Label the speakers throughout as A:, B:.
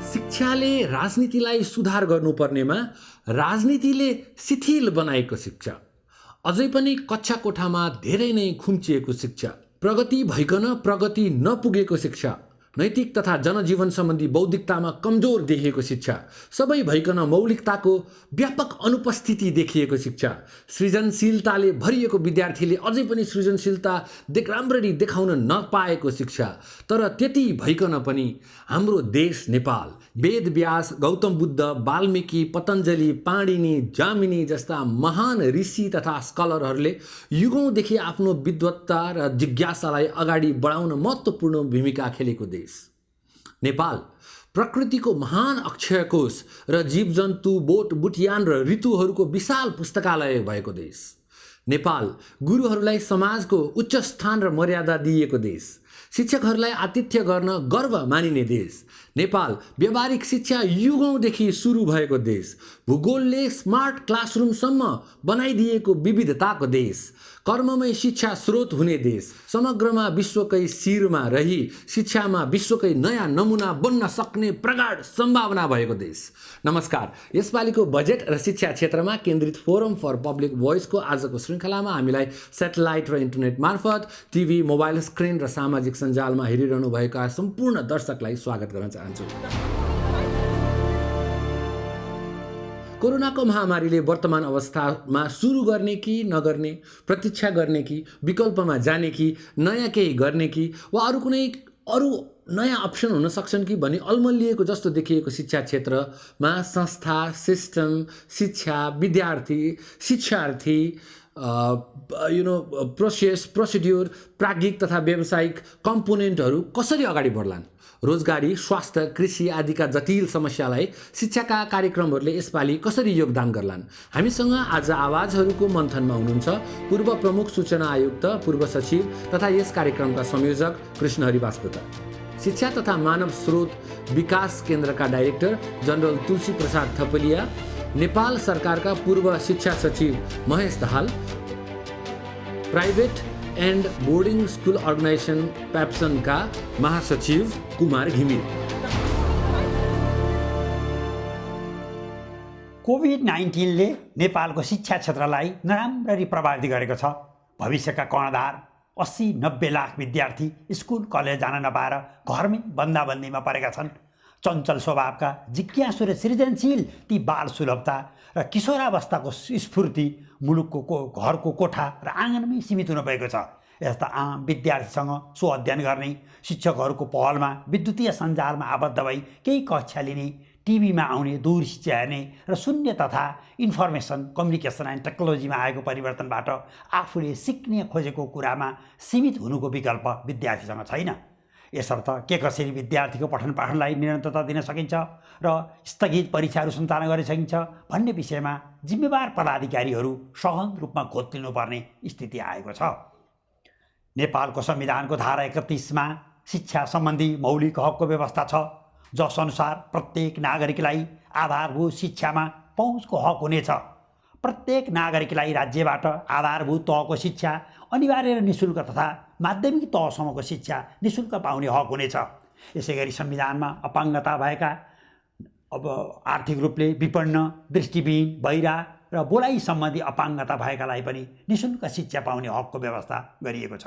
A: शिक्षाले राजनीतिलाई सुधार गर्नुपर्नेमा राजनीतिले शिथिल बनाएको शिक्षा, अझै पनि कक्षा कोठामा धेरै नै खुम्चिएको शिक्षा, प्रगति भइकन प्रगति नपुगेको शिक्षा, नैतिक तथा जनजीवन सम्बन्धी बौद्धिकतामा कमजोर देखिएको शिक्षा, सबै भइकन मौलिकताको व्यापक अनुपस्थिति देखिएको शिक्षा, सृजनशीलताले भरिएको विद्यार्थीले अझै पनि सृजनशीलता राम्ररी देखाउन नपाएको शिक्षा। तर त्यति भइकन पनि हाम्रो देश नेपाल वेदव्यास, गौतम बुद्ध, वाल्मीकि, पतञ्जलि, पाणिनि, जामिनी जस्ता महान ऋषि तथा स्कलरहरूले युगौँदेखि आफ्नो विद्वत्ता र जिज्ञासालाई अगाडि बढाउन महत्त्वपूर्ण भूमिका खेलेको देश नेपाल प्रकृतिको महान अक्षयकोश र जीवजन्तु, बोट बुटियान र ऋतुहरूको विशाल पुस्तकालय भएको देश नेपाल गुरुहरूलाई समाजको उच्च स्थान र मर्यादा दिएको देश, शिक्षकहरूलाई आतिथ्य गर्न गर्व मानिने देश नेपाल व्यावहारिक शिक्षा युगौँदेखि सुरु भएको देश, भूगोलले स्मार्ट क्लासरुमसम्म बनाइदिएको विविधताको देश, कर्ममय शिक्षा स्रोत हुने देश, समग्रमा विश्वकै शिरमा रही शिक्षामा विश्वकै नयाँ नमुना बन्न सक्ने प्रगाढ सम्भावना भएको देश। नमस्कार, यसपालिको बजेट र शिक्षा क्षेत्रमा केन्द्रित फोरम फर पब्लिक भोइसको आजको श्रृङ्खलामा हामीलाई सेटेलाइट र इन्टरनेट मार्फत टिभी, मोबाइल स्क्रिन र सामाजिक सञ्जालमा हेरिरहनु भएका सम्पूर्ण दर्शकलाई स्वागत गर्न चाहन्छु। कोरोनाको महामारीले वर्तमान अवस्थामा सुरु गर्ने कि नगर्ने, प्रतीक्षा गर्ने कि विकल्पमा जाने कि नयाँ केही गर्ने कि वा अरू नयाँ अप्सन हुन सक्छन् कि भनी अल्मलिएको जस्तो देखिएको शिक्षा क्षेत्रमा संस्था, सिस्टम, शिक्षा, विद्यार्थी, शिक्षार्थी, प्रोसेस, प्रोसिड्युर, प्राज्ञिक तथा व्यावसायिक कम्पोनेन्टहरू कसरी अगाडि बढ्लान्? रोजगारी, स्वास्थ्य, कृषि आदिका जटिल समस्यालाई शिक्षाका कार्यक्रमहरूले यसपालि कसरी योगदान गर्लान्? हामीसँग आज आवाजहरूको मन्थनमा हुनुहुन्छ पूर्व प्रमुख सूचना आयुक्त, पूर्व सचिव तथा यस कार्यक्रमका संयोजक कृष्णहरि बास्कोटा, शिक्षा तथा मानव स्रोत विकास केन्द्रका डाइरेक्टर जनरल तुलसी प्रसाद थपलिया, नेपाल सरकारका पूर्व शिक्षा सचिव Mahesh Dahal, private and boarding school organisation प्याप्सनका महासचिव कुमार घिमिरे।
B: कोभिड-19ले नेपालको शिक्षा क्षेत्रलाई नराम्ररी प्रभावित गरेको छ। भविष्यका कर्णधार 80-90 लाख विद्यार्थी स्कुल कलेज जान नपाएर घरमै बन्दाबन्दीमा परेका छन्। चञ्चल स्वभावका, जिज्ञासु र सृजनशील ती बाल सुलभता र किशोरावस्थाको स्फूर्ति मुलुकको घरको कोठा र आँगनमै सीमित हुन गएको छ। यस्ता आम विद्यार्थीसँग स्वअध्ययन गर्ने, शिक्षकहरूको पहलमा विद्युतीय सञ्जालमा आबद्ध भई केही कक्षा लिने, टिभीमा आउने दूर शिक्षा हेर्ने र सुन्ने तथा इन्फर्मेसन कम्युनिकेसन एन्ड टेक्नोलोजीमा आएको परिवर्तनबाट आफूले सिक्ने खोजेको कुरामा सीमित हुनुको विकल्प विद्यार्थीसँग छैन। यसर्थ के कसरी विद्यार्थीको पठन पाठनलाई निरन्तरता दिन सकिन्छ र स्थगित परीक्षाहरू सञ्चालन गर्न सकिन्छ भन्ने विषयमा जिम्मेवार पदाधिकारीहरू सघन रूपमा खोज लिनुपर्ने स्थिति आएको छ। नेपालको संविधानको धारा 31मा शिक्षा सम्बन्धी मौलिक हकको व्यवस्था छ, जसअनुसार प्रत्येक नागरिकलाई आधारभूत शिक्षामा पहुँचको हक हुनेछ। प्रत्येक नागरिकलाई राज्यबाट आधारभूत तहको शिक्षा अनिवार्य र निःशुल्क तथा माध्यमिक तहसम्मको शिक्षा निःशुल्क पाउने हक हुनेछ। यसैगरी संविधानमा अपाङ्गता भएका, आर्थिक रूपले विपन्न, दृष्टिविहीन, बहिरा र बोलाइ सम्बन्धी अपाङ्गता भएकालाई पनि निःशुल्क शिक्षा पाउने हकको व्यवस्था गरिएको छ।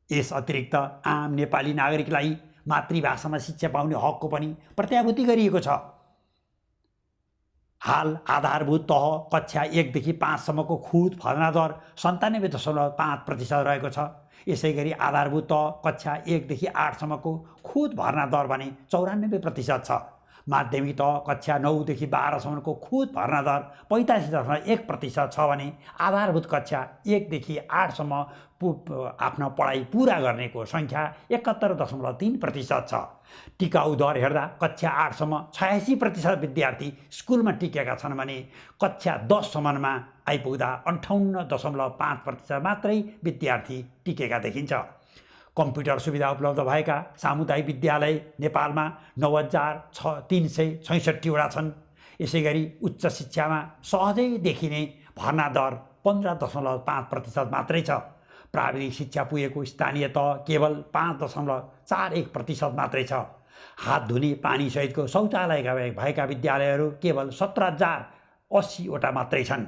B: यस अतिरिक्त आम नेपाली नागरिकलाई मातृभाषामा शिक्षा पाउने हकको पनि प्रत्याभूति गरिएको छ। हाल आधारभूत तह कक्षा 1 देखि 5 सम्मको खुद भर्ना दर 97.5% रहेको छ। यसैगरी आधारभूत तह कक्षा 1 देखि 8 सम्मको खुद भर्ना दर भने 94% छ। माध्यमिक तह कक्षा 9 देखि 12 सम्मको खुद भर्ना दर 85.1% छ भने आधारभूत कक्षा 1 देखि 8 सम्म आफ्नो पढाइ पुरा गर्नेको सङ्ख्या 71.3% छ। टिकाउ दर हेर्दा कक्षा 8 सम्म 86% विद्यार्थी स्कुलमा टिकेका छन् भने कक्षा 10 सम्ममा आइपुग्दा 58.5% मात्रै विद्यार्थी टिकेका देखिन्छ। कम्प्युटर सुविधा उपलब्ध भएका सामुदायिक विद्यालय नेपालमा 9366 वटा छन्। यसै गरी उच्च शिक्षामा सहजै देखिने भर्ना दर 15.5% मात्रै छ। प्राविधिक शिक्षा पुगेको स्थानीय तह केवल 5.41% मात्रै छ। हात धुने पानीसहितको शौचालयका भएका विद्यालयहरू केवल 17,080वटा मात्रै छन्।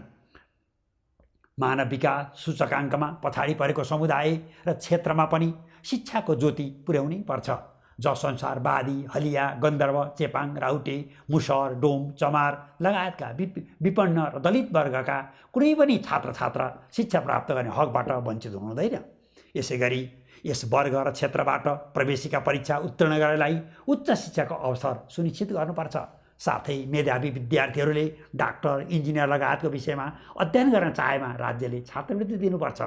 B: मानव विकास सूचकाङ्कमा पछाडि परेको समुदाय र क्षेत्रमा पनि शिक्षाको ज्योति पुर्याउनै पर्छ, जसअनुसार बादी, हलिया, गन्धर्व, चेपाङ, राउटे, मुसर, डोम, चमार लगायतका विपन्न र दलित वर्गका कुनै पनि छात्र छात्रा शिक्षा प्राप्त गर्ने हकबाट वञ्चित हुनुहुँदैन। यसै गरी यस वर्ग र क्षेत्रबाट प्रवेशिका परीक्षा उत्तीर्ण गर्नेलाई उच्च शिक्षाको अवसर सुनिश्चित गर्नुपर्छ। साथै मेधावी विद्यार्थीहरूले डाक्टर, इन्जिनियर लगायतको विषयमा अध्ययन गर्न चाहेमा राज्यले छात्रवृत्ति दिनुपर्छ।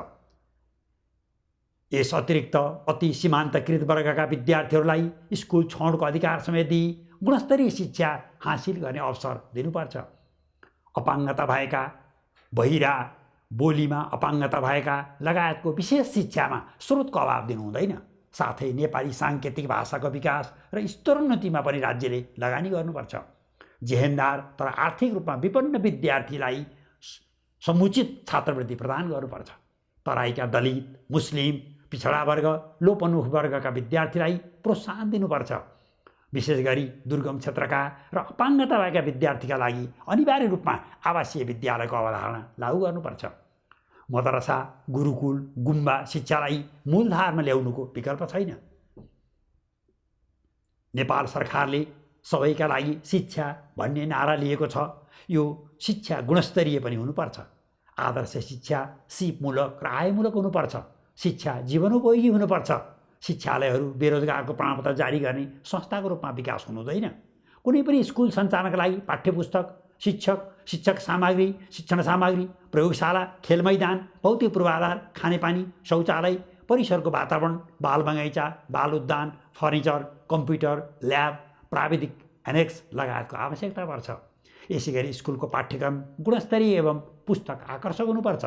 B: यस अतिरिक्त अति सीमान्तकृत वर्गका विद्यार्थीहरूलाई स्कुल छोड्नको अधिकार समेत दिई गुणस्तरीय शिक्षा हासिल गर्ने अवसर दिनुपर्छ। अपाङ्गता भएका, बहिरा, बोलीमा अपाङ्गता भएका लगायतको विशेष शिक्षामा स्रोतको अभाव दिनु हुँदैन। साथै नेपाली साङ्केतिक भाषाको विकास र स्तरोन्नतिमा पनि राज्यले लगानी गर्नुपर्छ। जेहेन्दार तर आर्थिक रूपमा विपन्न विद्यार्थीलाई समुचित छात्रवृत्ति प्रदान गर्नुपर्छ। तराईका दलित, मुस्लिम, पिछडा वर्ग, लोपन्मुख वर्गका विद्यार्थीलाई प्रोत्साहन दिनुपर्छ। विशेष गरी दुर्गम क्षेत्रका र अपाङ्गता भएका विद्यार्थीका लागि अनिवार्य रूपमा आवासीय विद्यालयको अवधारणा लागू गर्नुपर्छ। मदरसा, गुरुकुल, गुम्बा शिक्षालाई मूलधारमा ल्याउनुको विकल्प छैन। नेपाल सरकारले सबैका लागि शिक्षा भन्ने नारा लिएको छ। यो शिक्षा गुणस्तरीय पनि हुनुपर्छ। आदर्श शिक्षा सिपमूलक र आयमूलक हुनुपर्छ। शिक्षा जीवनोपयोगी हुनुपर्छ। शिक्षालयहरू बेरोजगारको प्रमाणपत्र जारी गर्ने संस्थाको रूपमा विकास हुनु हुँदैन। कुनै पनि स्कुल सञ्चालनका लागि पाठ्यपुस्तक, शिक्षक सामग्री, शिक्षण सामग्री, प्रयोगशाला, खेल मैदान, भौतिक पूर्वाधार, खानेपानी, शौचालय, परिसरको वातावरण, बाल बगैँचा, बाल उद्यान, फर्निचर, कम्प्युटर, ल्याब, प्राविधिक एनेक्स लगायतको आवश्यकता पर्छ। यसै गरी स्कुलको पाठ्यक्रम गुणस्तरीय एवं पुस्तक आकर्षक हुनुपर्छ।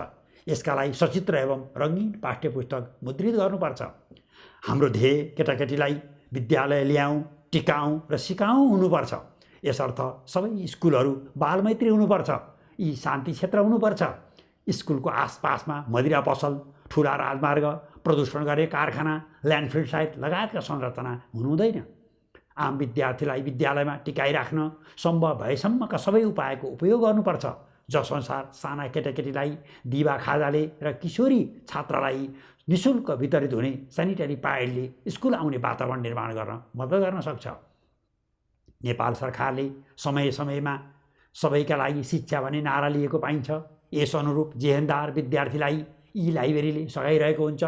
B: यसका लागि सचित्र एवं रङ्गीन पाठ्यपुस्तक मुद्रित गर्नुपर्छ। हाम्रो ध्येय केटाकेटीलाई विद्यालय ल्याउँ, टिकाउँ र सिकाउँ हुनुपर्छ। यसर्थ सबै स्कुलहरू बालमैत्री हुनुपर्छ। यी शान्ति क्षेत्र हुनुपर्छ। स्कुलको आसपासमा मदिरा पसल, ठुला राजमार्ग, प्रदूषण गर्ने कारखाना, ल्यान्डफिल साइट लगायतका संरचना हुनु हुँदैन। आम विद्यार्थीलाई विद्यालयमा टिकाइराख्न सम्भव भएसम्मका सबै उपायको उपयोग गर्नुपर्छ, जसअनुसार साना केटाकेटीलाई दिवा खाजाले र किशोरी छात्रालाई निःशुल्क वितरित हुने सेनिटरी प्याडले स्कुल आउने वातावरण निर्माण गर्न मद्दत गर्न सक्छ। नेपाल सरकारले समय समयमा सबैका लागि शिक्षा भन्ने नारा लिएको पाइन्छ। यस अनुरूप जेहेन्दार विद्यार्थीलाई यी लाइब्रेरीले सघाइरहेको हुन्छ।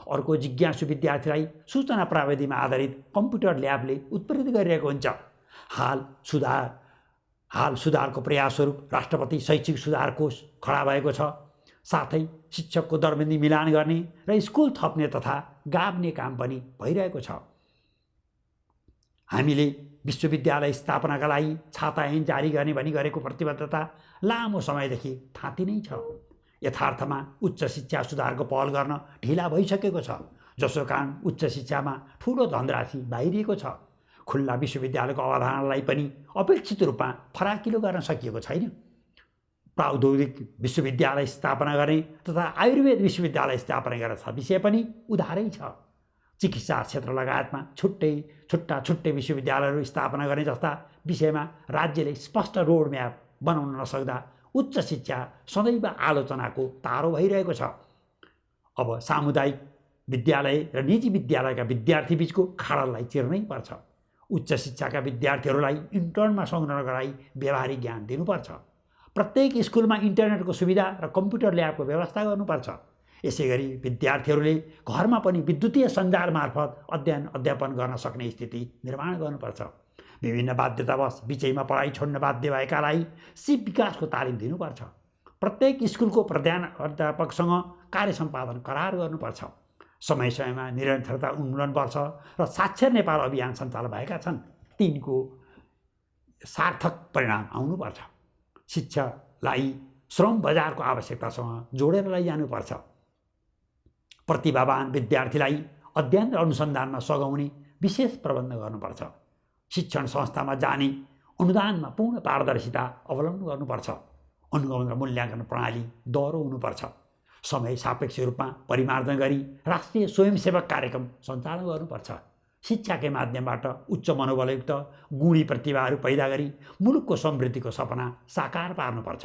B: अर्को जिज्ञासु विद्यार्थीलाई सूचना प्रविधिमा आधारित कम्प्युटर ल्याबले उत्प्रेरित गरिरहेको हुन्छ। हाल सुधारको प्रयासस्वरूप राष्ट्रपति शैक्षिक सुधार कोष खडा भएको छ। साथै शिक्षकको दरबन्दी मिलान गर्ने र स्कुल थप्ने तथा गाभ्ने काम पनि भइरहेको छ। हामीले विश्वविद्यालय स्थापनाका लागि छाता ऐन जारी गर्ने भनी गरेको प्रतिबद्धता लामो समयदेखि थाँती नै छ। यथार्थमा उच्च शिक्षा सुधारको पहल गर्न ढिला भइसकेको छ, जसको कारण उच्च शिक्षामा ठुलो धनराशि बाहिरिएको छ। खुल्ला विश्वविद्यालयको अवधारणालाई पनि अपेक्षित रूपमा फराकिलो गर्न सकिएको छैन। प्रौद्योगिक विश्वविद्यालय स्थापना गर्ने तथा आयुर्वेद विश्वविद्यालय स्थापना गर्ने विषय पनि उधारै छ। चिकित्सा क्षेत्र लगायतमा छुट्टै विश्वविद्यालयहरू स्थापना गर्ने जस्ता विषयमा राज्यले स्पष्ट रोडम्याप बनाउन नसक्दा उच्च शिक्षा सदैव आलोचनाको तारो भइरहेको छ। अब सामुदायिक विद्यालय र निजी विद्यालयका विद्यार्थीबीचको खाडललाई चिर्नै पर्छ। उच्च शिक्षाका विद्यार्थीहरूलाई इन्टर्नमा संलग्न गराई व्यावहारिक ज्ञान दिनुपर्छ। प्रत्येक स्कुलमा इन्टरनेटको सुविधा र कम्प्युटर ल्याबको व्यवस्था गर्नुपर्छ। यसै गरी विद्यार्थीहरूले घरमा पनि विद्युतीय सञ्जाल मार्फत अध्ययन अध्यापन गर्न सक्ने स्थिति निर्माण गर्नुपर्छ। विभिन्न बाध्यतावश बिचैमा पढाइ छोड्न बाध्य भएकालाई सिप विकासको तालिम दिनुपर्छ। प्रत्येक स्कुलको प्रधान अध्यापकसँग कार्य सम्पादन करार गर्नुपर्छ। समय समयमा निरन्तरता उन्मूलनपर्छ र साक्षर नेपाल अभियान सञ्चालन भएका छन्, तिनको सार्थक परिणाम आउनुपर्छ। शिक्षालाई श्रम बजारको आवश्यकतासँग जोडेर लैजानुपर्छ। प्रतिभावान विद्यार्थीलाई अध्ययन र अनुसन्धानमा सघाउने विशेष प्रबन्ध गर्नुपर्छ। शिक्षण संस्थामा जाने अनुदानमा पूर्ण पारदर्शिता अवलम्बन गर्नुपर्छ। अनुगमन र मूल्याङ्कन प्रणाली दह्रो हुनुपर्छ। समय सापेक्ष रूपमा परिमार्जन गरी राष्ट्रिय स्वयंसेवक कार्यक्रम सञ्चालन गर्नुपर्छ। शिक्षाकै माध्यमबाट उच्च मनोबलयुक्त गुणी प्रतिभाहरू पैदा गरी मुलुकको समृद्धिको सपना साकार पार्नुपर्छ।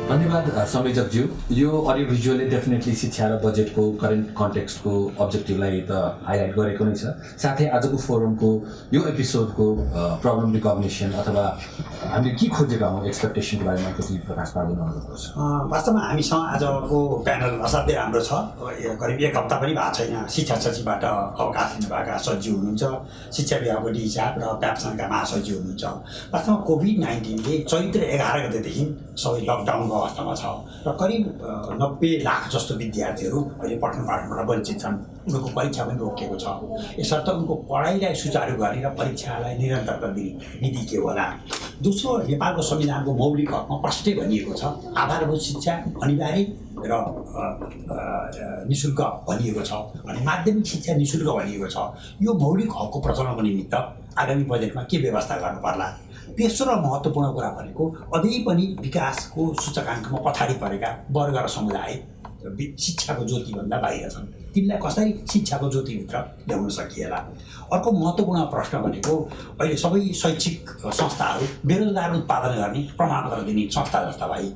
A: धन्यवाद संयोजकज्यू। यो अडियो भिजुअलले डेफिनेटली शिक्षा र बजेटको करेन्ट कन्टेक्स्टको अब्जेक्टिभलाई त हाइलाइट गरेको नै छ। साथै आजको फोरमको यो एपिसोडको प्रब्लम रिकग्निसन अथवा हामीले के खोजेका हौँ एक्सपेक्टेसनको बारेमा कति प्रकाश पार्दैन हुनुपर्छ।
B: वास्तवमा हामीसँग आजको प्यानल असाध्यै राम्रो छ। करिब एक हप्ता पनि भएको छैन शिक्षा सचिवबाट अवकाश लिनुभएका सचिव हुनुहुन्छ, शिक्षा विभागको डिजिआर र प्याप्सनका महासचिव हुनुहुन्छ। वास्तवमा कोभिड-19ले चैत्र 11 गतेदेखि सबै लकडाउनको अवस्थामा छ र करिब 90 लाख जस्तो विद्यार्थीहरू अहिले पठन पाठनबाट वञ्चित छन्। उनको परीक्षा पनि रोकिएको छ। यसर्थ उनको पढाइलाई सुचारू गर्ने र परीक्षालाई निरन्तरता दिने विधि के होला। दोस्रो, नेपालको संविधानको मौलिक हकमा प्रष्टै भनिएको छ आधारभूत शिक्षा अनिवार्य र निःशुल्क भनिएको छ अनि माध्यमिक शिक्षा निःशुल्क भनिएको छ। यो मौलिक हकको प्रचलनको निमित्त आगामी बजेटमा के व्यवस्था गर्नु पर्ला। तेस्रो र महत्त्वपूर्ण कुरा भनेको अझै पनि विकासको सूचकाङ्कमा पछाडि परेका वर्ग र समुदाय शिक्षाको ज्योतिभन्दा बाहिर छन्। तिनलाई कसरी शिक्षाको ज्योतिभित्र ल्याउन सकिएला। अर्को महत्त्वपूर्ण प्रश्न भनेको अहिले सबै शैक्षिक संस्थाहरू बेरोजगार उत्पादन गर्ने प्रमाणपत्र दिने संस्था जस्ता भए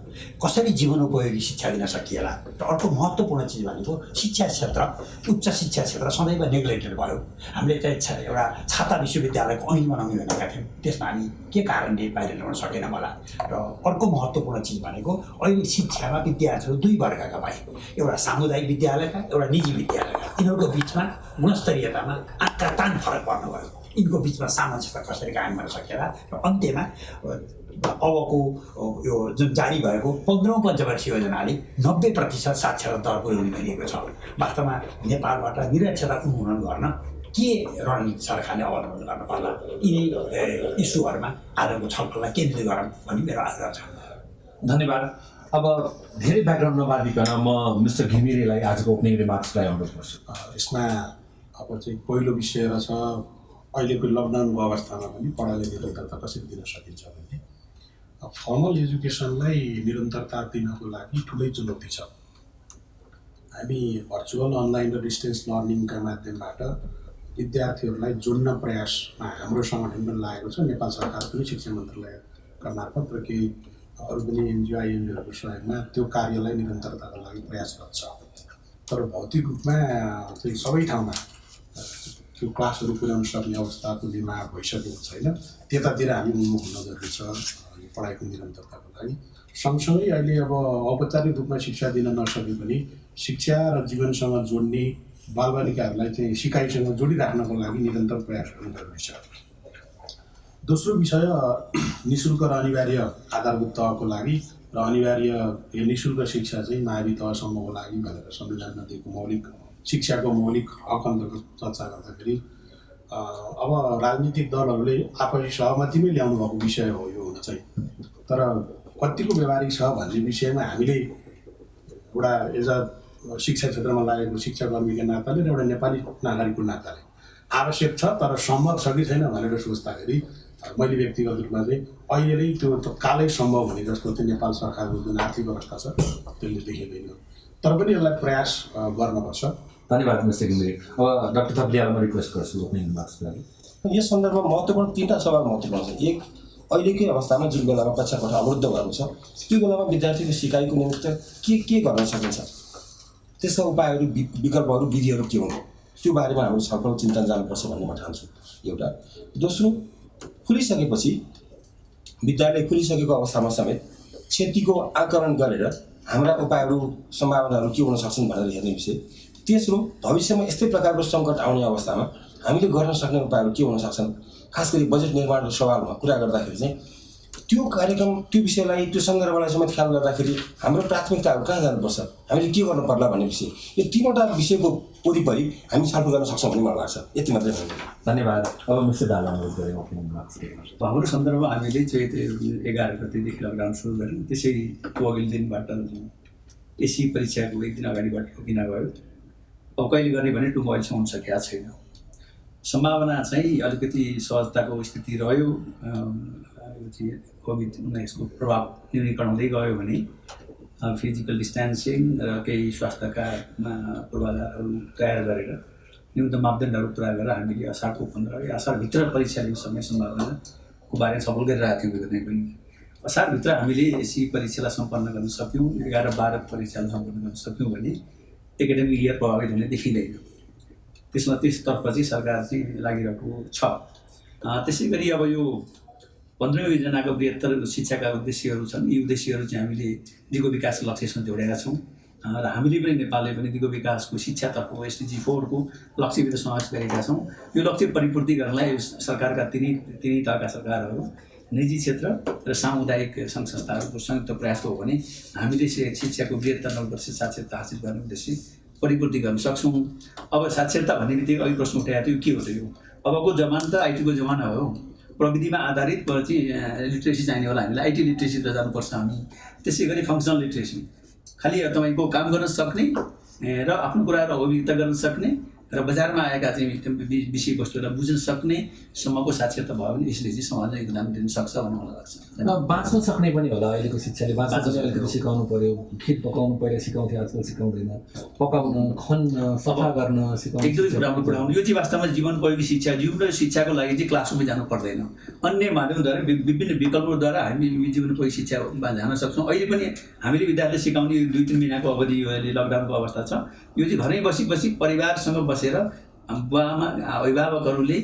B: कसरी जीवनोपयोगी शिक्षा दिन सकिएला। र अर्को महत्त्वपूर्ण चिज भनेको शिक्षा क्षेत्र उच्च शिक्षा क्षेत्र सदैव नेग्लेक्टेड भयो। हामीले चाहिँ एउटा छाता विश्वविद्यालयको ऐन बनाउने भनेका थियौँ, त्यसमा हामी के कारणले बाहिर ल्याउन सकेनौँ होला। र अर्को महत्त्वपूर्ण चिज भनेको अहिले शिक्षामा विद्यार्थीहरू दुई वर्गका भए, एउटा सामुदायिक विद्यालयका एउटा निजी विद्यालयका। यिनीहरूको बिचमा गुणस्तरीयतामा आकातान फरक पर्न गयो। यिनको बिचमा सामञ्जस्य कसरी कायम गर्न सकिएला। र अन्त्यमा अबको यो जुन जारी भएको 15औँ पञ्चवर्षीय योजनाले 90% साक्षरता दर पुर्याउने भनिएको छ। वास्तवमा नेपालबाट निरक्षरता उन्मूलन गर्न के रणनीति सरकारले अवलम्बन गर्न पर्ला, यिनै इस्युहरूमा आजको छलफललाई केन्द्रित गरौँ भन्ने मेरो आग्रह छ।
A: धन्यवाद। अब धेरै ब्याकग्राउन्ड नबाँधिकन म मिस्टर घिमिरेलाई आजको ओपनिङ रिमार्क्सलाई अनुरोध गर्छु।
C: यसमा अब चाहिँ पहिलो विषय रहेछ अहिलेको लकडाउनको अवस्थामा पनि पढाइलाई निरन्तरता कसरी दिन सकिन्छ भने फर्मल एजुकेसनलाई निरन्तरता दिनको लागि ठुलै चुनौती छ। हामी भर्चुअल अनलाइन र डिस्टेन्स लर्निङका माध्यमबाट विद्यार्थीहरूलाई जोड्न प्रयासमा हाम्रो सङ्गठन पनि लागेको छ। नेपाल सरकार पनि शिक्षा मन्त्रालयका मार्फत र केही अरू पनि एनजिओ आइएनजिओहरूको सहयोगमा त्यो कार्यलाई निरन्तरताको लागि प्रयासरत छ। तर भौतिक रूपमा चाहिँ सबै ठाउँमा त्यो क्लासहरू पुर्याउन सक्ने अवस्थाको निर्माण भइसकेको छैन। त्यतातिर हामी उन्मुख हुन जरुरी छ पढाइको निरन्तरताको लागि। सँगसँगै अहिले अब औपचारिक रूपमा शिक्षा दिन नसके पनि शिक्षा र जीवनसँग जोड्ने बालबालिकाहरूलाई चाहिँ सिकाइसँग जोडिराख्नको लागि निरन्तर प्रयास गर्नु जरुरी छ। दोस्रो विषय निःशुल्क र अनिवार्य आधारभूत तहको लागि र अनिवार्य यो निःशुल्क शिक्षा चाहिँ मावि तहसम्मको लागि भनेर संविधानमा दिएको मौलिक शिक्षाको मौलिक हक अन्तर्गत चर्चा गर्दाखेरि अब राजनीतिक दलहरूले आपसी सहमतिमै ल्याउनु भएको विषय हो यो हुन चाहिँ। तर कतिको व्यवहारिक छ भन्ने विषयमा हामीले एउटा एज अ शिक्षा क्षेत्रमा लागेको शिक्षाकर्मीको नाताले र एउटा नेपाली नागरिकको नाताले आवश्यक छ। तर सम्भव छ कि छैन भनेर सोच्दाखेरि मैले व्यक्तिगत रूपमा चाहिँ अहिले नै त्यो तत्कालै सम्भव हुने जस्तो चाहिँ नेपाल सरकारको जुन आर्थिक अवस्था छ त्यसले देखिँदैन। तर पनि यसलाई प्रयास गर्नुपर्छ।
A: धन्यवाद मिस्टर घिमिरे। अब डाक्टर थप्लियालाई म रिक्वेस्ट गर्छु ओपनिङ रिमार्क्सको लागि।
D: यस सन्दर्भमा महत्त्वपूर्ण तीनवटा सवाल महत्त्वपूर्ण छ। एक, अहिलेकै अवस्थामा जुन बेलामा कक्षा कोठा अवरुद्ध भएको छ त्यो बेलामा विद्यार्थीको सिकाइको निमित्त के गर्न सकिन्छ, त्यसका उपायहरू विकल्पहरू विधिहरू के हुन् त्यो बारेमा हाम्रो छलफल चिन्तन जानुपर्छ भन्ने म ठान्छु एउटा। दोस्रो, खुलिसकेपछि विद्यालय खुलिसकेको अवस्थामा समेत क्षतिको आकलन गरेर हाम्रा उपायहरू सम्भावनाहरू के हुन सक्छन् भनेर हेर्ने विषय। तेस्रो, भविष्यमा यस्तै प्रकारको सङ्कट आउने अवस्थामा हामीले गर्न सक्ने उपायहरू के हुन सक्छन्, खास गरी बजेट निर्माणको सवालमा कुरा गर्दाखेरि चाहिँ त्यो कार्यक्रम त्यो विषयलाई त्यो सन्दर्भलाई समेत ख्याल गर्दाखेरि हाम्रो प्राथमिकताहरू कहाँ जानुपर्छ, हामीले के गर्नु पर्ला भन्ने विषय, यो तीनवटा विषयको वरिपरि हामी छलफल गर्न सक्छौँ भन्ने मलाई लाग्छ। यति मात्रै भन्छु।
A: धन्यवाद। अब मिस्टर दाल अनुरोध गरेँ ओपनिङ रिमार्क्स।
E: हाम्रो सन्दर्भमा हामीले चैत्र 11 गतेदेखि लकडाउन सुरु गऱ्यौँ। त्यसै अघिल्लो दिनबाट एसी परीक्षाको एक दिन अगाडिबाट रोकिन गयो। अब कहिले गर्ने भने टुङ्गो अहिलेसम्म हुन सकेका छैन। सम्भावना चाहिँ अलिकति सहजताको स्थिति रह्यो, यो चाहिँ कोभिड-19को प्रभाव न्यूनीकरण हुँदै गयो भने फिजिकल डिस्टेन्सिङ र केही स्वास्थ्यका पूर्वाधारहरू तयार गरेर न्यूनतम मापदण्डहरू पुरा गरेर हामीले असारको 15 या असारभित्र परीक्षा लिने समय सम्भावनाको बारेमा छलफल गरिरहेका थियौँ विगतमै पनि। असारभित्र हामीले यसै परीक्षालाई सम्पन्न गर्न सक्यौँ, 11-12 परीक्षालाई सम्पन्न गर्न सक्यौँ भने एकाडेमिक इयर प्रभावित हुने देखिँदैन। त्यसतर्फ चाहिँ सरकार चाहिँ लागिरहेको छ। त्यसै गरी अब यो 15औं योजनाको बृहत्तर शिक्षाका उद्देश्यहरू छन्। यी उद्देश्यहरू चाहिँ हामीले दिगो विकास लक्ष्यसँग जोडेका छौँ र हामीले पनि नेपालले पनि दिगो विकासको शिक्षातर्फको SDG 4 को लक्ष्यभित्र समावेश गरेका छौँ। यो लक्ष्य परिपूर्ति गर्नलाई सरकारका तिनै तहका सरकारहरू, निजी क्षेत्र र सामुदायिक सङ्घ संस्थाहरूको संयुक्त प्रयास हो भने हामीले शिक्षाको बृहत्तर 9 वर्ष साक्षरता हासिल गर्ने उद्देश्य परिपूर्ति गर्न सक्छौँ। अब साक्षरता भन्ने बित्तिकै अघि प्रश्न उठाएको थियो, के हो त यो? अबको जमाना त आइटीको जमाना हो। प्रविधिमा आधारित चाहिँ लिट्रेसी चाहिने होला, हामीलाई IT लिट्रेसीतिर जानुपर्छ हामी। त्यसै गरी फङ्सनल लिट्रेसी, खालि तपाईँको काम गर्न सक्ने र आफ्नो कुराहरू अभिव्यक्त गर्न सक्ने र बजारमा आएका चाहिँ विषयवस्तुलाई बुझ्न सक्ने सम्मको साक्षरता भयो भने यसले चाहिँ समाजलाई योगदान दिन सक्छ भन्ने मलाई लाग्छ।
A: बाँच्न सक्ने पनि होला। अहिलेको शिक्षाले बाँच्न पनि अलिकति सिकाउनु पर्यो। खिर पकाउनु पहिला सिकाउँथ्यो, आजकल सिकाउँदैन। पकाउन, खन्न, सफा गर्न सिकाउनु
E: एकदमै राम्रो कुरा हो। यो चाहिँ वास्तवमा जीवनोपयोगी शिक्षा, जीवन शिक्षाको लागि चाहिँ क्लासरुममा जानु पर्दैन। अन्य माध्यमद्वारा विभिन्न विकल्पद्वारा हामी जीवनोपयोगी शिक्षामा जान सक्छौँ। अहिले पनि हामीले विद्यार्थी सिकाउने 2-3 महिनाको अवधि यो अहिले लकडाउनको अवस्था छ। यो चाहिँ घरै बसी परिवारसँग बसेर बुवाआमा अभिभावकहरूले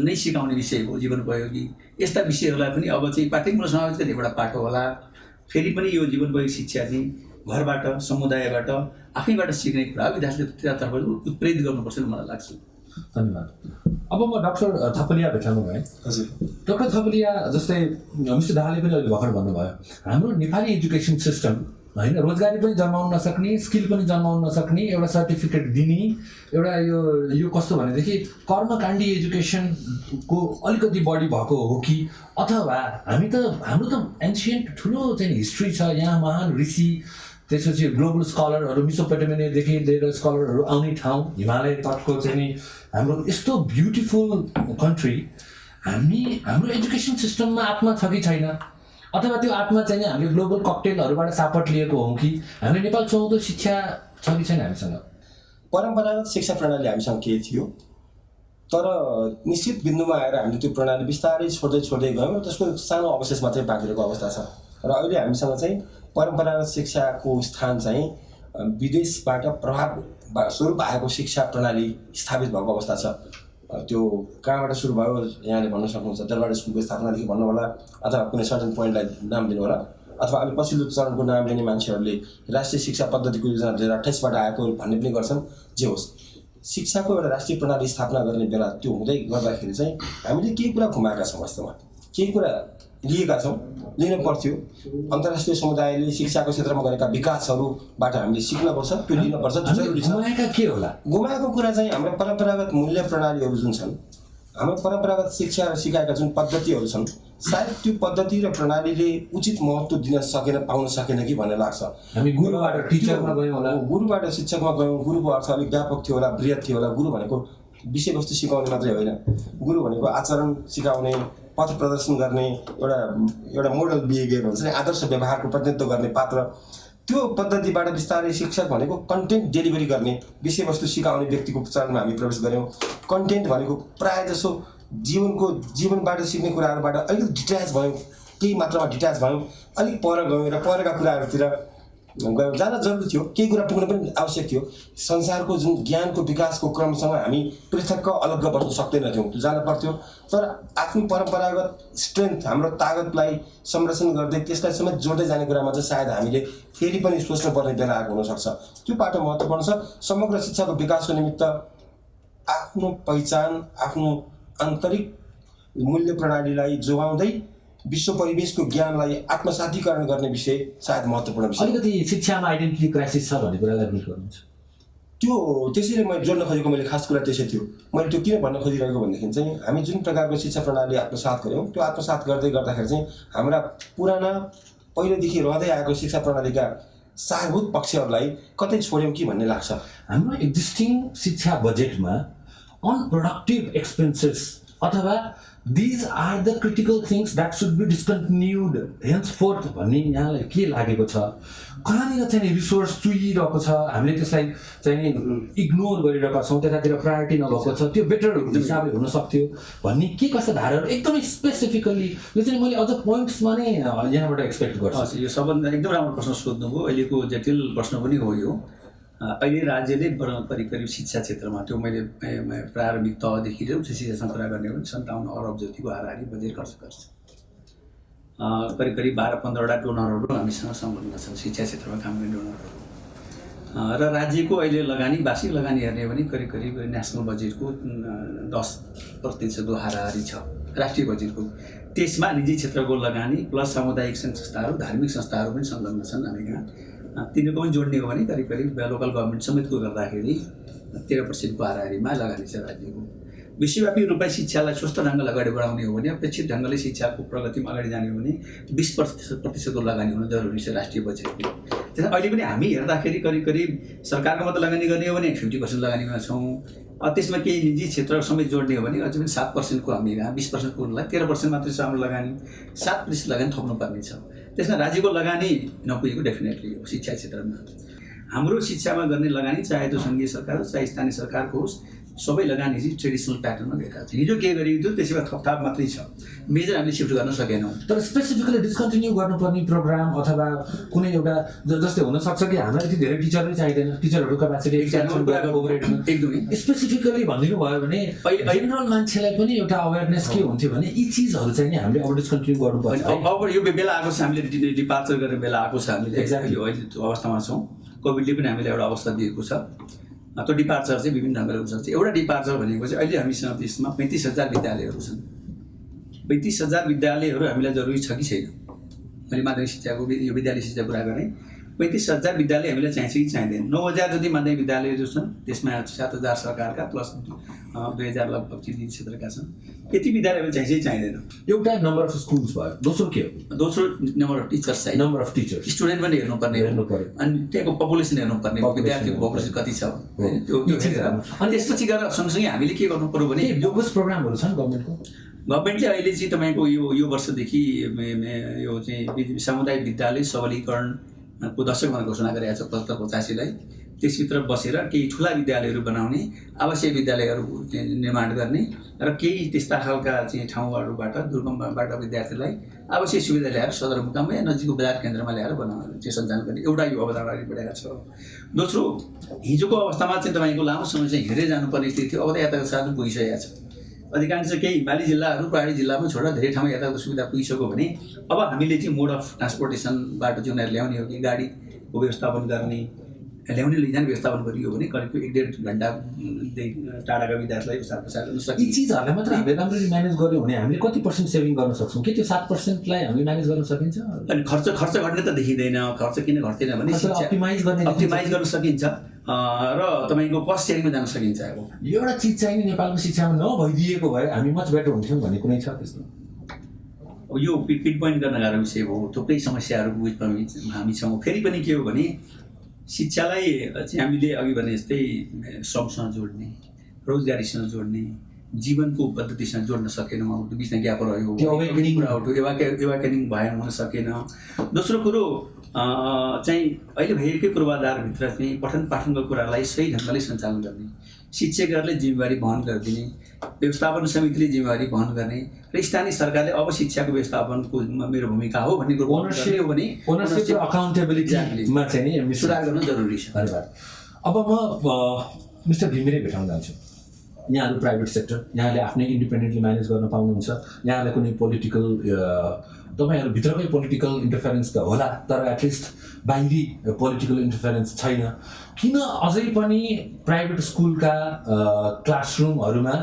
E: नै सिकाउने विषय हो जीवनोपयोगी। यस्ता विषयहरूलाई पनि अब चाहिँ पाठ्यक्रममा समावेश गर्ने एउटा पाठ होला। फेरि पनि यो जीवनोपयोगी शिक्षा चाहिँ घरबाट, समुदायबाट, आफैबाट सिक्ने कुरा विद्यार्थीले त्यतातर्फ उत्प्रेरित गर्नुपर्छ भन्ने मलाई लाग्छ।
A: धन्यवाद। अब म डाक्टर थपलिया भेटाउनु भएँ।
D: हजुर,
A: डाक्टर थपलिया, जस्तै मिस्टर दाहालले पनि अहिले भर्खर भन्नुभयो, हाम्रो नेपाली एजुकेसन सिस्टम होइन, रोजगारी पनि जन्माउन नसक्ने, स्किल पनि जन्माउन नसक्ने, एउटा सर्टिफिकेट दिने, एउटा यो कस्तो भनेदेखि कर्मकाण्डी एजुकेसनको अलिकति बढी भएको हो कि, अथवा हाम्रो त एन्सियन्ट ठुलो चाहिँ हिस्ट्री छ यहाँ, महान ऋषि, त्यसपछि ग्लोबल स्कलरहरू, मेसोपोटामियादेखि लिएर स्कलरहरू आउने ठाउँ, हिमालय तटको चाहिँ नि हाम्रो यस्तो ब्युटिफुल कन्ट्री, हाम्रो एजुकेसन सिस्टममा आत्मा छ कि छैन, अथवा त्यो आत्मा चाहिँ हामीले ग्लोबल ककटेलहरूबाट सापट लिएको हौँ कि हामीले नेपाल सुहाउँदो शिक्षा छ कि छैन हामीसँग?
D: परम्परागत शिक्षा प्रणाली हामीसँग के थियो, तर निश्चित बिन्दुमा आएर हामीले त्यो प्रणाली बिस्तारै छोड्दै गयौँ र त्यसको सानो अवशेष मात्रै बाँकी रहेको अवस्था छ। र अहिले हामीसँग चाहिँ परम्परागत शिक्षाको स्थान चाहिँ विदेशबाट प्रभाव स्वरूप आएको शिक्षा प्रणाली स्थापित भएको अवस्था छ। त्यो कहाँबाट सुरु भयो यहाँले भन्न सक्नुहुन्छ, दरबार स्कुलको स्थापनादेखि भन्नु होला, अथवा कुनै सर्टन पोइन्टलाई नाम दिनु होला, अथवा अहिले पछिल्लो चरणको नाम लिने मान्छेहरूले राष्ट्रिय शिक्षा पद्धतिको योजना 2028बाट आएको भन्ने पनि गर्छन्। जे होस्, शिक्षाको एउटा राष्ट्रिय प्रणाली स्थापना गर्ने बेला त्यो हुँदै गर्दाखेरि चाहिँ हामीले केही कुरा घुमाएका छौँ, वास्तवमा केही कुरा लिएका छौँ, लिनु पर्थ्यो। अन्तर्राष्ट्रिय समुदायले शिक्षाको क्षेत्रमा गरेका विकासहरूबाट हामीले सिक्नुपर्छ, त्यो लिनुपर्छ, त्यो जरुरी छ।
A: के होला
D: गुमाएको कुरा चाहिँ हाम्रो परम्परागत मूल्य प्रणालीहरू जुन छन्, हाम्रो परम्परागत शिक्षा सिकाएका जुन पद्धतिहरू छन्, सायद त्यो पद्धति र प्रणालीले उचित महत्त्व दिन सकेन, पाउन सकेन कि भन्ने लाग्छ।
A: हामी गुरुबाट टिचरमा गयौँ होला,
D: गुरुबाट शिक्षकमा गयौँ। गुरुको अर्थ अलिक व्यापक थियो होला, बृहत थियो होला। गुरु भनेको विषयवस्तु सिकाउने मात्रै होइन, गुरु भनेको आचरण सिकाउने, पथ प्रदर्शन गर्ने, एउटा मोडल बिहेभियर भन्छ नि, आदर्श व्यवहारको प्रतिनिधित्व गर्ने पात्र। त्यो पद्धतिबाट बिस्तारै शिक्षक भनेको कन्टेन्ट डेलिभरी गर्ने, विषयवस्तु सिकाउने व्यक्तिको चरणमा हामी प्रवेश गऱ्यौँ। कन्टेन्ट भनेको प्रायः जसो जीवनबाट सिक्ने कुराहरूबाट अलिकति डिट्याच भयौँ, केही मात्रामा डिट्याच भयौँ, अलिक पर गयौँ र परका कुराहरूतिर गयौँ। जान जरुरी थियो, केही कुरा पुग्न पनि आवश्यक थियो। संसारको जुन ज्ञानको विकासको क्रमसँग हामी पृथक्क अलग्ग बस्न सक्दैनथ्यौँ, त्यो जान पर्थ्यो। तर आफ्नो परम्परागत स्ट्रेन्थ, हाम्रो तागतलाई संरक्षण गर्दै त्यसलाई समेत जोड्दै जाने कुरामा चाहिँ सायद हामीले फेरि पनि सोच्नुपर्ने बेला आएको हुनसक्छ। त्यो पाटो महत्त्वपूर्ण छ। समग्र शिक्षाको विकासको निमित्त आफ्नो पहिचान, आफ्नो आन्तरिक मूल्य प्रणालीलाई जोगाउँदै विश्व परिवेशको ज्ञानलाई आत्मसातीकरण गर्ने विषय सायद महत्त्वपूर्ण विषय।
A: अलिकति शिक्षामा आइडेन्टिटी क्राइसिस छ भन्ने कुरालाई एडमिट गर्नुहुन्छ।
D: त्यो त्यसैले मैले जोड्न खोजेको मैले खास कुरा त्यसै थियो। मैले त्यो किन भन्न खोजिरहेको भनेदेखि चाहिँ हामी जुन प्रकारको शिक्षा प्रणाली आत्मसात गऱ्यौँ, त्यो आत्मसात गर्दाखेरि चाहिँ हाम्रा पुराना पहिलेदेखि रहँदै आएको शिक्षा प्रणालीका सारभूत पक्षहरूलाई कतै छोड्यौँ कि भन्ने लाग्छ।
A: हाम्रो एक्जिस्टिङ शिक्षा बजेटमा अनप्रोडक्टिभ एक्सपेन्सेस अथवा these are the critical things that should be discontinued henceforth भन्ने यहाँलाई के लागेको छ? कहाँनिर चाहिँ नि रिसोर्स चुहिरहेको छ, हामीले त्यसलाई चाहिँ नि इग्नोर गरिरहेका छौँ, त्यतातिर प्रायोरिटी नभएको छ, त्यो बेटर हिसाबले हुन सक्थ्यो भन्ने के कस्ता धाराहरू एकदमै स्पेसिफिकल्ली यो चाहिँ मैले अझ पोइन्ट्समा नै यहाँबाट एक्सपेक्ट गर्छु।
E: यो सबभन्दा एकदम राम्रो प्रश्न सोध्नुभयो। अहिलेको जटिल प्रश्न पनि हो यो। अहिले राज्यले करिब करिब शिक्षा क्षेत्रमा त्यो मैले प्रारम्भिक तहदेखि उच्च शिक्षासँग कुरा गर्ने हो भने 57 अरब जतिको हाराहारी बजेट खर्च गर्छ। करिब करिब 12-15वटा डोनरहरू हामीसँग संलग्न छन्, शिक्षा क्षेत्रमा काम गर्ने डोनरहरू। र राज्यको अहिले लगानी, वार्षिक लगानी हेर्ने हो भने करिब करिब नेसनल बजेटको 10% हाराहारी छ राष्ट्रिय बजेटको। त्यसमा निजी क्षेत्रको लगानी प्लस सामुदायिक संस्थाहरू, धार्मिक संस्थाहरू पनि संलग्न छन् हामी कहाँ। तिनीहरूको पनि जोड्ने हो भने करिब करिब लोकल गभर्मेन्ट समेतको गर्दाखेरि 13% हाराहारीमा लगानी छ राज्यको। विश्वव्यापी रूपमा शिक्षालाई स्वस्थ ढङ्गले अगाडि बढाउने हो भने, अपेक्षित ढङ्गले शिक्षाको प्रगतिमा अगाडि जाने हो भने 20% लगानी हुन जरुरी छ राष्ट्रिय बजेटको। त्यसमा अहिले पनि हामी हेर्दाखेरि करिब करिब सरकारको मात्र लगानी गर्ने हो भने 50% लगानीमा छौँ। त्यसमा केही निजी क्षेत्र समेत जोड्ने हो भने अझै पनि 7%को हामी यहाँ 20%को हुनलाई 13% मात्रै छ हाम्रो लगानी। 7% लगानी थप्नुपर्ने छ। त्यसमा राज्यको लगानी नपुगेको डेफिनेटली हो शिक्षा क्षेत्रमा। हाम्रो शिक्षामा गर्ने लगानी चाहे त्यो सङ्घीय सरकार होस् चाहे स्थानीय सरकारको होस्, सबै लगानी चाहिँ ट्रेडिसनल प्याटर्नमा गएका छ। हिजो के गरिएको थियो त्यसैमा थपथाप मात्रै छ, मेजर हामीले सिफ्ट गर्न सकेनौँ।
A: तर स्पेसिफिकली डिस्कन्टिन्यू गर्नुपर्ने प्रोग्राम अथवा कुनै एउटा जस्तै हुनसक्छ कि हामीलाई यति धेरै टिचरै चाहिँदैन, टिचरहरूको क्यापासिटी एकदमै स्पेसिफिकली भनिदिनु भयो भने जेनरल मान्छेलाई पनि एउटा अवेरनेस के हुन्थ्यो भने यी चिजहरू चाहिँ नि हामीले अब डिस्कन्टिन्यू गर्नुपर्छ।
E: अब यो बेला आएको छ, हामीले डिपार्चर गर्ने बेला आएको छ। हामीले एक्ज्याक्टली अहिले त्यो अवस्थामा छौँ। कोभिडले पनि हामीलाई एउटा अवस्था दिएको छ। त्यो डिपार्चर चाहिँ विभिन्न ढङ्गले हुनसक्छ। एउटा डिपार्चर भनेको चाहिँ अहिले हामीसँग देशमा 35,000 विद्यालयहरू छन्। 35,000 विद्यालयहरू हामीलाई जरुरी छ कि छैन? मैले माध्यमिक शिक्षाको यो विद्यालय शिक्षा कुरा गरेँ। 35,000 विद्यालय हामीलाई चाहिन्छ कि चाहिँदैन? 9,000 जति माध्यमिक विद्यालयहरू छन्, त्यसमा 7,000 सरकारका प्लस 2,000 लगभग निजी क्षेत्रका छन्। यति विद्यालयहरू चाहिन्छ कि चाहिँदैन?
A: एउटा नम्बर अफ स्कुल्स भयो। दोस्रो के हो?
E: दोस्रो नम्बर अफ टिचर्स चाहियो।
A: नम्बर अफ टिचर्स, स्टुडेन्ट
E: पनि हेर्नु पर्यो। अनि त्यहाँको पपुलेसन हेर्नुपर्ने, विद्यार्थीको पपुलेसन कति छ त्यो हेरेर। अनि त्यसपछि गएर सँगसँगै हामीले के गर्नु पर्यो भने
A: बोगस प्रोग्रामहरू छन् गभर्मेन्टको।
E: गभर्मेन्टले अहिले चाहिँ तपाईँको यो वर्षदेखि यो चाहिँ सामुदायिक विद्यालय सबलीकरणको दशकमा घोषणा गरेको छ 75-85लाई। त्यसभित्र बसेर केही ठुला विद्यालयहरू बनाउने, आवश्यक विद्यालयहरू निर्माण गर्ने र केही त्यस्ता खालका चाहिँ ठाउँहरूबाट दुर्गमबाट विद्यार्थीलाई आवश्यक सुविधा ल्याएर सदरमुकाम या नजिकको बजार केन्द्रमा ल्याएर बनाउने चाहिँ सञ्चालन गर्ने एउटा यो अवधारणा अगाडि बढेको छ। दोस्रो, हिजोको अवस्थामा चाहिँ तपाईँको लामो समय चाहिँ हिँडेर जानुपर्ने स्थिति थियो। अब त यातायात साधन पुगिसकेको छ। अधिकांश केही हिमाली जिल्लाहरू, पहाडी जिल्लामा छोडेर धेरै ठाउँमा यातायातको सुविधा पुगिसक्यो भने अब हामीले चाहिँ मोड अफ ट्रान्सपोर्टेसनबाट चाहिँ उनीहरू ल्याउने हो कि गाडीको व्यवस्थापन गर्ने, ल्याउने लैजाने व्यवस्थापन गरियो भने करिब 1.5 घन्टा टाढाका विद्यार्थीलाई प्रचार गर्न सकिन्छ।
A: यी चिजहरूलाई मात्र हामीले राम्ररी म्यानेज गऱ्यौँ भने हामीले कति % सेभिङ गर्न सक्छौँ? के त्यो 7%लाई हामीले म्यानेज गर्न सकिन्छ?
E: अनि खर्च घट्ने त देखिँदैन। खर्च किन घट्दैन भने
A: अप्टिमाइज
E: गर्न सकिन्छ र तपाईँको कस्ट सेयरिङमा जान सकिन्छ। अब
A: एउटा चिज चाहिँ नेपालको शिक्षामा नभइदिएको भए हामी मच बेटर हुन्थ्यौँ भन्ने कुनै छ त्यस्तो?
E: अब यो पिन पोइन्ट गर्न गाह्रो विषय हो। थुप्रै समस्याहरू हामी छौँ। फेरि पनि के हो भने शिक्षालाई चाहिँ हामीले अघि भने जस्तै श्रमसँग जोड्ने, रोजगारीसँग जोड्ने, जीवनको पद्धतिसँग जोड्न सकेनौँ। बिचमा ग्याप रह्यो, इवाकेनिङ भएन, हुन सकेन। दोस्रो कुरो चाहिँ अहिले भएकै पूर्वाधारभित्र चाहिँ पठन पाठनको कुरालाई सही ढङ्गले सञ्चालन गर्ने, शिक्षकहरूले जिम्मेवारी वहन गरिदिने, व्यवस्थापन समितिले जिम्मेवारी वहन गर्ने र स्थानीय सरकारले अब शिक्षाको व्यवस्थापनको मेरो भूमिका हो भन्ने कुरो
A: ओनरसिप हो भने ओनरसिप र अकाउन्टेबिलिटीमा चाहिँ नि
E: सुधार गर्न जरुरी छ।
A: धन्यवाद। अब म मिस्टर घिमिरे भेटाउन जान्छु। यहाँहरू प्राइभेट सेक्टर, यहाँले आफ्नै इन्डिपेन्डेन्टली म्यानेज गर्न पाउनुहुन्छ। यहाँलाई कुनै पोलिटिकल तपाईँहरू भित्रकै पोलिटिकल इन्टरफेरेन्स त होला, तर एटलिस्ट बाहिरी पोलिटिकल इन्टरफेरेन्स छैन। किन अझै पनि प्राइभेट स्कुलका क्लासरुमहरूमा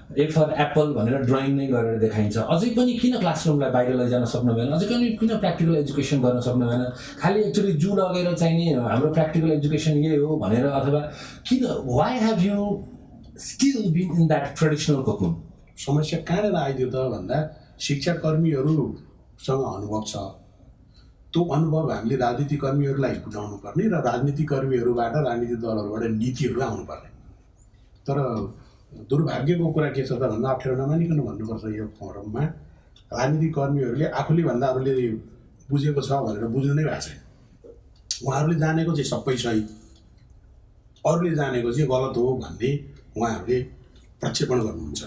A: ए फर एप्पल भनेर ड्रइङ नै गरेर देखाइन्छ? अझै पनि किन क्लासरुमलाई बाहिर लैजान सक्नु भएन? अझै पनि किन प्र्याक्टिकल एजुकेसन गर्न सक्नु भएन? खालि एक्चुअली जू लगेर चाहिँ नि हाम्रो प्र्याक्टिकल एजुकेसन यही हो भनेर, अथवा किन why have you still been in that traditional cocoon?
C: समस्या कहाँनिर आइदियो त भन्दा शिक्षाकर्मीहरूसँग अनुभव छ। त्यो अनुभव हामीले राजनीतिक कर्मीहरूलाई बुझाउनु पर्ने र राजनीतिक कर्मीहरूबाट, राजनीतिक दलहरूबाट नीतिहरू आउनुपर्ने। तर दुर्भाग्यको कुरा के छ त भन्दा अप्ठ्यारो नमानिकन भन्नुपर्छ यो फोरममा राजनीतिक कर्मीहरूले आफूले भन्दा अरूले बुझेको छ भनेर बुझ्नु नै भएको छैन। उहाँहरूले जानेको चाहिँ सबै सही, अरूले जानेको चाहिँ गलत हो भन्ने उहाँहरूले प्रक्षेपण गर्नुहुन्छ।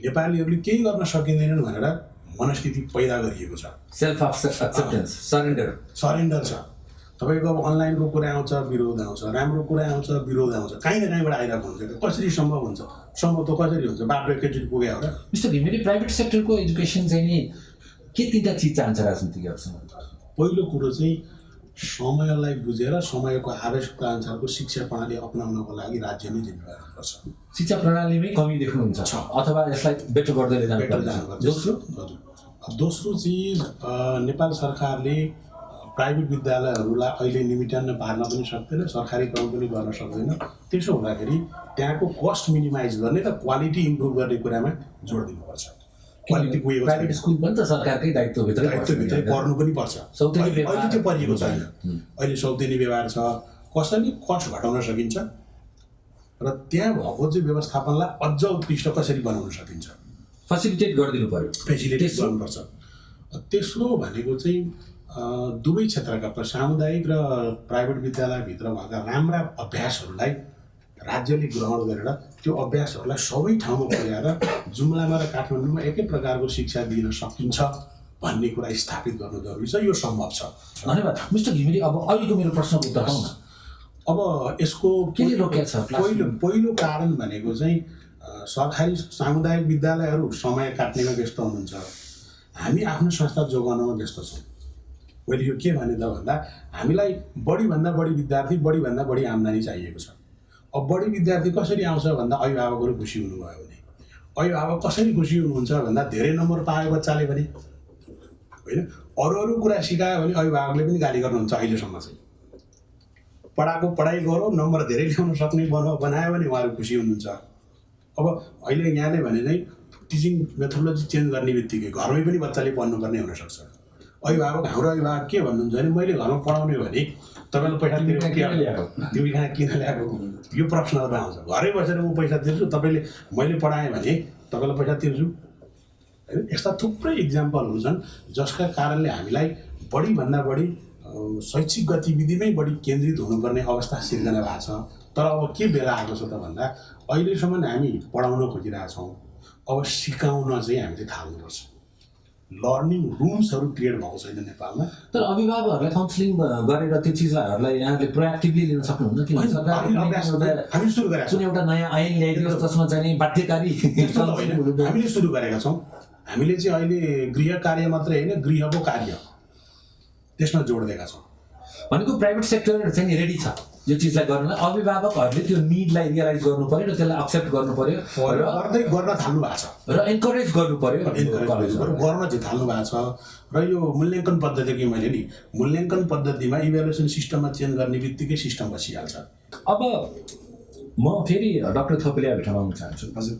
C: नेपालीहरूले केही गर्न सकिँदैनन् भनेर मनस्थिति पैदा गरिएको छ,
A: सेल्फ एक्सेप्टेन्स,
C: सरेन्डर छ। तपाईँको अब अनलाइनको कुरा आउँछ विरोध आउँछ, राम्रो कुरा आउँछ विरोध आउँछ, काहीँ न काहीँबाट आइरहेको हुन्छ। कसरी सम्भव हुन्छ? सम्भव त कसरी हुन्छ? बाटो एकैचोटि पुग्यो हो र।
A: मिस्टर घिमिरे, प्राइभेट सेक्टरको एजुकेसन चाहिँ नि के 3टा चिज चाहन्छ राजनीतिज्ञहरूसँग?
C: पहिलो कुरो चाहिँ समयलाई बुझेर समयको आवश्यकता अनुसारको शिक्षा प्रणाली अपनाउनको लागि राज्य नै जिम्मेवार हुनुपर्छ।
A: शिक्षा प्रणालीमै कमी देख्नुहुन्छ अथवा यसलाई बेटर गर्दै जानुपर्छ?
C: दोस्रो चिज, नेपाल सरकारले प्राइभेट विद्यालयहरूलाई अहिले निमिट्यान्न पार्न पनि सक्दैन, सरकारीकरण पनि गर्न सक्दैन। त्यसो हुँदाखेरि त्यहाँको कस्ट मिनिमाइज गर्ने र क्वालिटी इम्प्रुभ गर्ने कुरामा जोड दिनुपर्छ। क्वालिटी पुगेको
A: प्राइभेट स्कुल पनि त सरकारकै
C: दायित्वभित्रै पर्नु पनि पर्छ। अहिले त्यो परिएको छैन। अहिले सौतेनी व्यवहार छ, कसरी कस्ट घटाउन सकिन्छ र त्यहाँ भएको चाहिँ व्यवस्थापनलाई अझ उत्कृष्ट कसरी बनाउन सकिन्छ,
A: फेसिलिटेट गरिदिनु पर्यो,
C: फेसिलिटेट गर्नुपर्छ। तेस्रो भनेको चाहिँ दुवै क्षेत्रका सामुदायिक र प्राइभेट विद्यालयभित्र भएका राम्रा अभ्यासहरूलाई राज्यले ग्रहण गरेर त्यो अभ्यासहरूलाई सबै ठाउँमा पुर्याएर जुम्लामा र काठमाडौँमा एकै प्रकारको शिक्षा दिन सकिन्छ भन्ने कुरा स्थापित गर्नु जरुरी छ। यो सम्भव छ।
A: धन्यवाद। मिस्टर घिमिरे, अब अहिलेको मेरो प्रश्नको उत्तर पाउन।
C: अब यसको पहिलो कारण भनेको चाहिँ सरकारी सामुदायिक विद्यालयहरू समय काट्नेमा व्यस्त हुनुहुन्छ, हामी आफ्नो संस्था जोगाउनमा व्यस्त छौँ। मैले यो के भने त भन्दा हामीलाई बढीभन्दा बढी विद्यार्थी, बढीभन्दा बढी आम्दानी चाहिएको छ। अब बढी विद्यार्थी कसरी आउँछ भन्दा अभिभावकहरू खुसी हुनुभयो भने, अभिभावक कसरी खुसी हुनुहुन्छ भन्दा धेरै नम्बर पायो बच्चाले भने, होइन अरू कुरा सिकायो भने अभिभावकले पनि गाली गर्नुहुन्छ। अहिलेसम्म चाहिँ पढाएको पढाइ गरौँ, नम्बर धेरै ल्याउन सक्ने बनायो भने उहाँहरू खुसी हुनुहुन्छ। अब अहिले यहाँले भने चाहिँ टिचिङ मेथोडोलोजी चेन्ज गर्ने बित्तिकै घरमै पनि बच्चाले पढ्नुपर्ने हुनसक्छ। अभिभावक, हाम्रो अभिभावक के भन्नुहुन्छ भने मैले घरमा पढाउने भने तपाईँलाई पैसा तिरेर तिमी कहाँ किन ल्याएको, यो प्रश्नहरू आउँछ। घरै बसेर म पैसा तिर्छु, तपाईँले मैले पढाएँ भने तपाईँलाई पैसा तिर्छु। होइन, यस्ता थुप्रै इक्जाम्पलहरू छन् जसका कारणले हामीलाई बढीभन्दा बढी शैक्षिक गतिविधिमै बढी केन्द्रित हुनुपर्ने अवस्था सिर्जना भएको छ। तर अब के बेला आएको छ त भन्दा अहिलेसम्म हामी पढाउन खोजिरहेछौँ, अब सिकाउन चाहिँ हामीले थाल्नुपर्छ। लर्निङ रुम्सहरू क्रिएट भएको छैन नेपालमा।
A: तर अभिभावकहरूलाई काउन्सिलिङ गरेर त्यो चिजहरूलाई यहाँले प्रोएक्टिभली लिन सक्नुहुन्न? किन
C: हामी सुरु गरेका छौँ,
A: एउटा नयाँ ऐन ल्याइदियोस् जसमा चाहिँ बाध्यकारी
C: हामीले सुरु गरेका छौँ। हामीले चाहिँ अहिले गृह कार्य मात्रै होइन, गृहको कार्य त्यसमा जोड दिएका छौँ।
A: भनेको प्राइभेट सेक्टर चाहिँ रेडी छ यो चिजलाई गर्नलाई, अभिभावकहरूले त्यो निडलाई रियलाइज गर्नु पर्यो र त्यसलाई एक्सेप्ट गर्नु पर्यो र
C: गर्दै गर्न थाल्नु भएको छ
A: र एन्करेज गर्नु पर्यो,
C: गर्न चाहिँ थाल्नु भएको छ। र यो मूल्याङ्कन पद्धति कि मैले नि मूल्याङ्कन पद्धतिमा इभ्यालुएसन सिस्टममा चेन्ज गर्ने बित्तिकै सिस्टम बसिहाल्छ।
A: अब म फेरि डाक्टर थपेलिया भेट्न आउन चाहन्छु।
C: हजुर,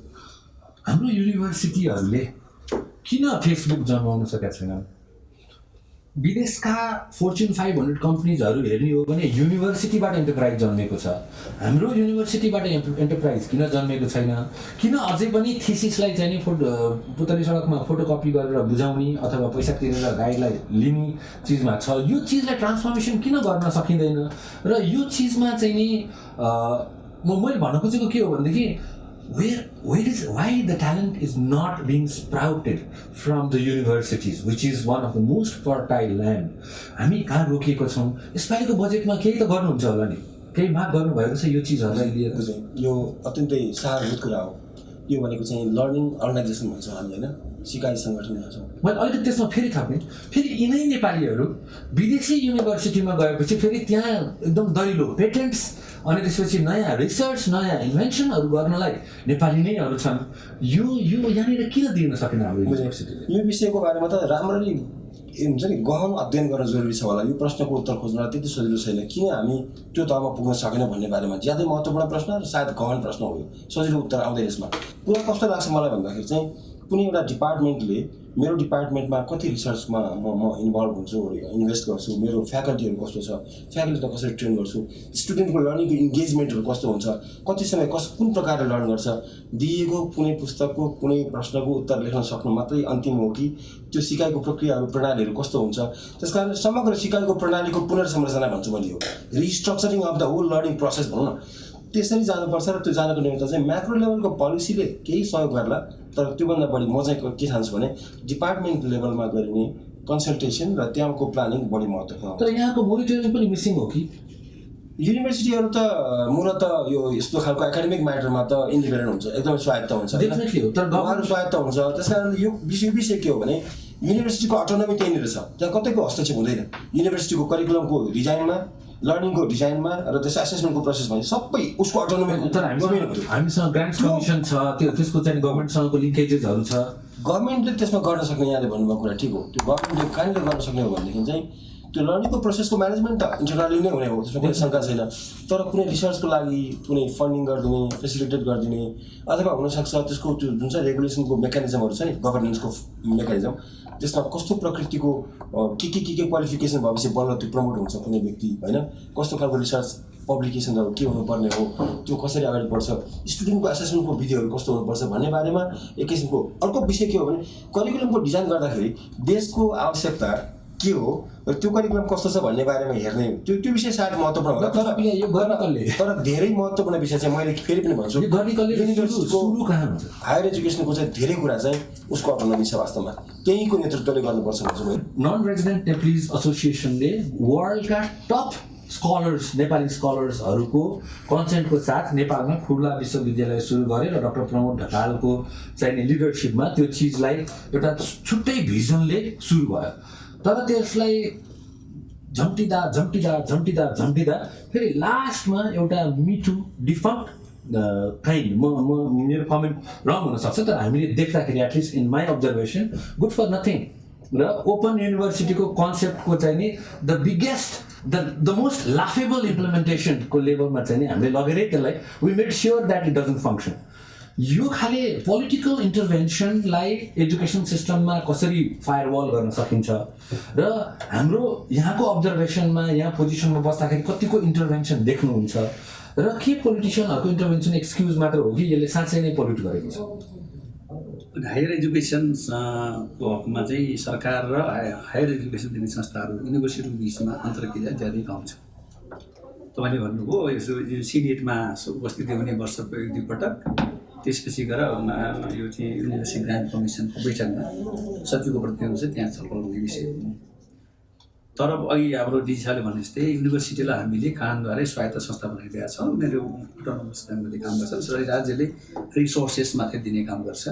A: हाम्रो युनिभर्सिटीहरूले किन फेसबुक जन्माउन सकेका छैनन्? विदेशका Fortune 500 कम्पनीजहरू हेर्ने हो भने युनिभर्सिटीबाट एन्टरप्राइज जन्मेको छ। हाम्रो युनिभर्सिटीबाट एन्टरप्राइज किन जन्मेको छैन? किन अझै पनि थिसिसलाई चाहिँ नि पुतली सडकमा फोटोकपी गरेर बुझाउने अथवा पैसा तिरेर गाइडलाई लिने चिजमा छ? यो चिजलाई ट्रान्सफर्मेसन किन गर्न सकिँदैन? र यो चिजमा चाहिँ नि मैले भन्न खोजेको के हो भनेदेखि why the talent is not being sprouted from the universities, which is one of the most fertile land. हामी कहाँ रोकिएको छौँ? यसपालिको बजेटमा केही त गर्नुहुन्छ होला नि, केही माग गर्नुभएको छ यो चिजहरूलाई लिएर?
D: यो अत्यन्तै सारभूत कुरा हो। यो भनेको चाहिँ लर्निङ अर्गनाइजेसन भन्छौँ हामी, होइन, सिकाइ सङ्गठन भन्छौँ।
A: मैले अलिकति त्यसमा फेरि थप्ने, फेरि यिनै नेपालीहरू विदेशी युनिभर्सिटीमा गएपछि फेरि त्यहाँ एकदम दैलो पेटेन्ट्स अनि त्यसपछि नयाँ रिसर्च, नयाँ इन्भेन्सनहरू गर्नलाई नेपाली नैहरू छन्। यो यहाँनिर किन दिन सकेन हाम्रो युनिभर्सिटीले?
D: यो विषयको बारेमा त राम्ररी हुन्छ नि गहन अध्ययन गर्न जरुरी छ होला। यो प्रश्नको उत्तर खोज्न त्यति सजिलो छैन। किन हामी त्यो तहमा पुग्न सकेन भन्ने बारेमा ज्यादै महत्त्वपूर्ण प्रश्न र सायद गहन प्रश्न हो। सजिलो उत्तर आउँदैन यसमा। कुरा कस्तो लाग्छ मलाई भन्दाखेरि चाहिँ कुनै एउटा डिपार्टमेन्टले मेरो डिपार्टमेन्टमा कति रिसर्चमा म इन्भल्भ हुन्छु, इन्भेस्ट गर्छु, मेरो फ्याकल्टीहरू कस्तो छ, फ्याकल्टीलाई कसरी ट्रेन गर्छु, स्टुडेन्टको लर्निङको इन्गेजमेन्टहरू कस्तो हुन्छ, कति समय कुन प्रकारले लर्न गर्छ, दिएको कुनै पुस्तकको कुनै प्रश्नको उत्तर लेख्न सक्नु मात्रै अन्तिम हो कि त्यो सिकाइको प्रक्रियाहरू प्रणालीहरू कस्तो हुन्छ। त्यसकारण समग्र सिकाइको प्रणालीको पुनर्संरचना भन्छु मैले, यो restructuring of the whole learning process भनौँ न, त्यसरी जानुपर्छ। र त्यो जानको निमित्त चाहिँ म्याक्रो लेभलको पोलिसीले केही सहयोग गर्ला, तर त्योभन्दा बढी म चाहिँ के ठान्छु भने डिपार्टमेन्ट लेभलमा गरिने कन्सल्टेसन र त्यहाँको प्लानिङ बढी महत्त्वपूर्ण।
A: तर यहाँको मोनिटरिङ पनि मिसिङ हो कि?
D: युनिभर्सिटीहरू त मूलत यो यस्तो खालको एकाडेमिक म्याटरमा त इन्डिपेन्डेन्ट हुन्छ, एकदमै स्वायत्त हुन्छ,
A: डेफिनेटली हो। तर
D: उहाँहरू स्वायत्त हुन्छ। त्यसकारण यो विषय के हो भने युनिभर्सिटीको अटोनोमी त्यहीँनिर छ, त्यहाँ कतैको हस्तक्षेप हुँदैन। युनिभर्सिटीको करिकुलमको डिजाइनमा, लर्निङको डिजाइनमा र त्यसको एसेसमेन्टको प्रोसेस भने सबै उसको अटोनोमी।
A: तर हामीसँग ग्रान्ट्स कमिसन छ, त्यसको चाहिँ गभर्मेन्टसँगको लिङ्केजेसहरू छ।
D: गभर्मेन्टले त्यसमा गर्न सक्ने, यहाँले भन्नुभएको कुरा ठिक हो, त्यो गभर्मेन्टले कहाँनिर गर्न सक्ने हो भनेदेखि चाहिँ त्यो लर्निङको प्रोसेसको म्यानेजमेन्ट त इन्टरनली नै हुने हो, त्यसमा कुनै शङ्का छैन। तर कुनै रिसर्चको लागि कुनै फन्डिङ गरिदिने, फेसिलिटेट गरिदिने, अथवा हुनसक्छ त्यसको त्यो जुन चाहिँ रेगुलेसनको मेकानिजमहरू छ नि, गभर्नेन्सको मेकानिजम, त्यसमा कस्तो प्रकृतिको के क्वालिफिकेसन भएपछि बल्ल त्यो प्रमोट हुन्छ कुनै व्यक्ति, होइन, कस्तो खालको रिसर्च पब्लिकेसनहरू के हुनुपर्ने हो, त्यो कसरी अगाडि बढ्छ, स्टुडेन्टको एसेसमेन्टको विधिहरू कस्तो हुनुपर्छ भन्ने बारेमा एक किसिमको। अर्को विषय के हो भने करिकुलमको डिजाइन गर्दाखेरि देशको आवश्यकता के हो र त्यो करिकुलम कस्तो छ भन्ने बारेमा हेर्ने, त्यो विषय सायद महत्त्वपूर्ण होला। तर धेरै महत्त्वपूर्ण विषय चाहिँ मैले फेरि पनि भन्छु, युनिभर्सिटीको हायर एजुकेसनको चाहिँ धेरै कुरा चाहिँ उसको अटोनोमी छ, वास्तवमा त्यहीँको नेतृत्वले गर्नुपर्छ भन्छु मैले।
A: नन रेजिडेन्ट नेप्लिज एसोसिएसनले वर्ल्डका टप स्कलर्स, नेपाली स्कलर्सहरूको कन्सेन्टको साथ नेपालमा खुल्ला विश्वविद्यालय सुरु गरे र डाक्टर प्रमोद ढकालको चाहिने लिडरसिपमा त्यो चिजलाई एउटा छुट्टै भिजनले सुरु भयो। तर त्यसलाई झम्टिँदा फेरि लास्टमा एउटा मिठो डिफल्ट काइन्ड, मेरो कमेन्ट रङ हुनसक्छ, तर हामीले देख्दाखेरि at least in my observation good for nothing. र ओपन युनिभर्सिटीको कन्सेप्टको चाहिँ नि the biggest the most laughable इम्प्लिमेन्टेसनको लेभलमा चाहिँ नि हामीले लगेरै त्यसलाई we made sure that it doesn't function. यो खाले पोलिटिकल इन्टरभेन्सनलाई एजुकेसन सिस्टममा कसरी फायरवल गर्न सकिन्छ र हाम्रो यहाँको अब्जर्भेसनमा, यहाँ पोजिसनमा बस्दाखेरि कतिको इन्टरभेन्सन देख्नुहुन्छ र के पोलिटिसियनहरूको इन्टरभेन्सन एक्सक्युज मात्र हो कि यसले साँच्चै नै पोल्युट गरेको छ?
E: हायर एजुकेसनको हकमा चाहिँ सरकार र हायर एजुकेसन दिने संस्थाहरू, युनिभर्सिटीको बिचमा अन्तर्क्रिया ज्यादै कम छ। तपाईँले भन्नुभयो यसो सिनेटमा उपस्थिति हुने वर्षको एक दुईपटक, त्यसपछि गएर यो चाहिँ युनिभर्सिटी ग्रान्ट कमिसनको बैठकमा सचिवको प्रतिनिधि हुन्छ, त्यहाँ छलफल हुने विषय हो। तर अघि हाम्रो डिजी सरले भने जस्तै युनिभर्सिटीलाई हामीले कानुनद्वारै स्वायत्त संस्था बनाइदिएका छौँ, उनीहरू अटोनोमस ढङ्गले काम गर्छन्, राज्यले रिसोर्सेस मात्रै दिने काम गर्छ,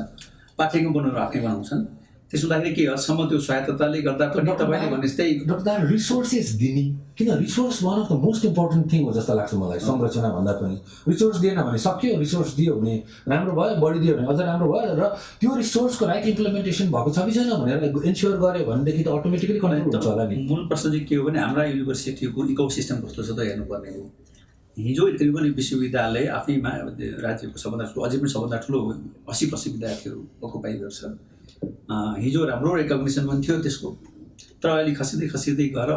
E: पाठ्यक्रम उनीहरू आफै बनाउँछन्। त्यसो हुँदाखेरि के हदसम्म त्यो स्वायत्तताले गर्दा पनि तपाईँले भने जस्तै
A: रिसोर्सेस दिने, किन resource one of the most important thing हो जस्तो लाग्छ मलाई संरचना भन्दा पनि। रिसोर्स दिएन भने सक्यो, रिसोर्स दियो भने राम्रो भयो, बढिदियो भने अझ राम्रो भयो, र त्यो रिसोर्सको राइट इम्प्लिमेन्टेसन भएको छ कि छैन भनेर इन्स्योर गर्यो भनेदेखि त अटोमेटिकली कन्ट्रोल हुन्छ होला नि।
E: मूल प्रश्न चाहिँ के हो भने हाम्रा युनिभर्सिटीको इकोसिस्टम कस्तो छ त हेर्नुपर्ने हो। हिजो त्रिभुवन विश्वविद्यालय आफैमा राज्यको सबभन्दा ठुलो, अझै पनि सबभन्दा ठुलो 80% विद्यार्थीहरू अकुपाई गर्छ। हिजो राम्रो रेकग्निसन पनि थियो त्यसको, तर अहिले खसिँदै गएर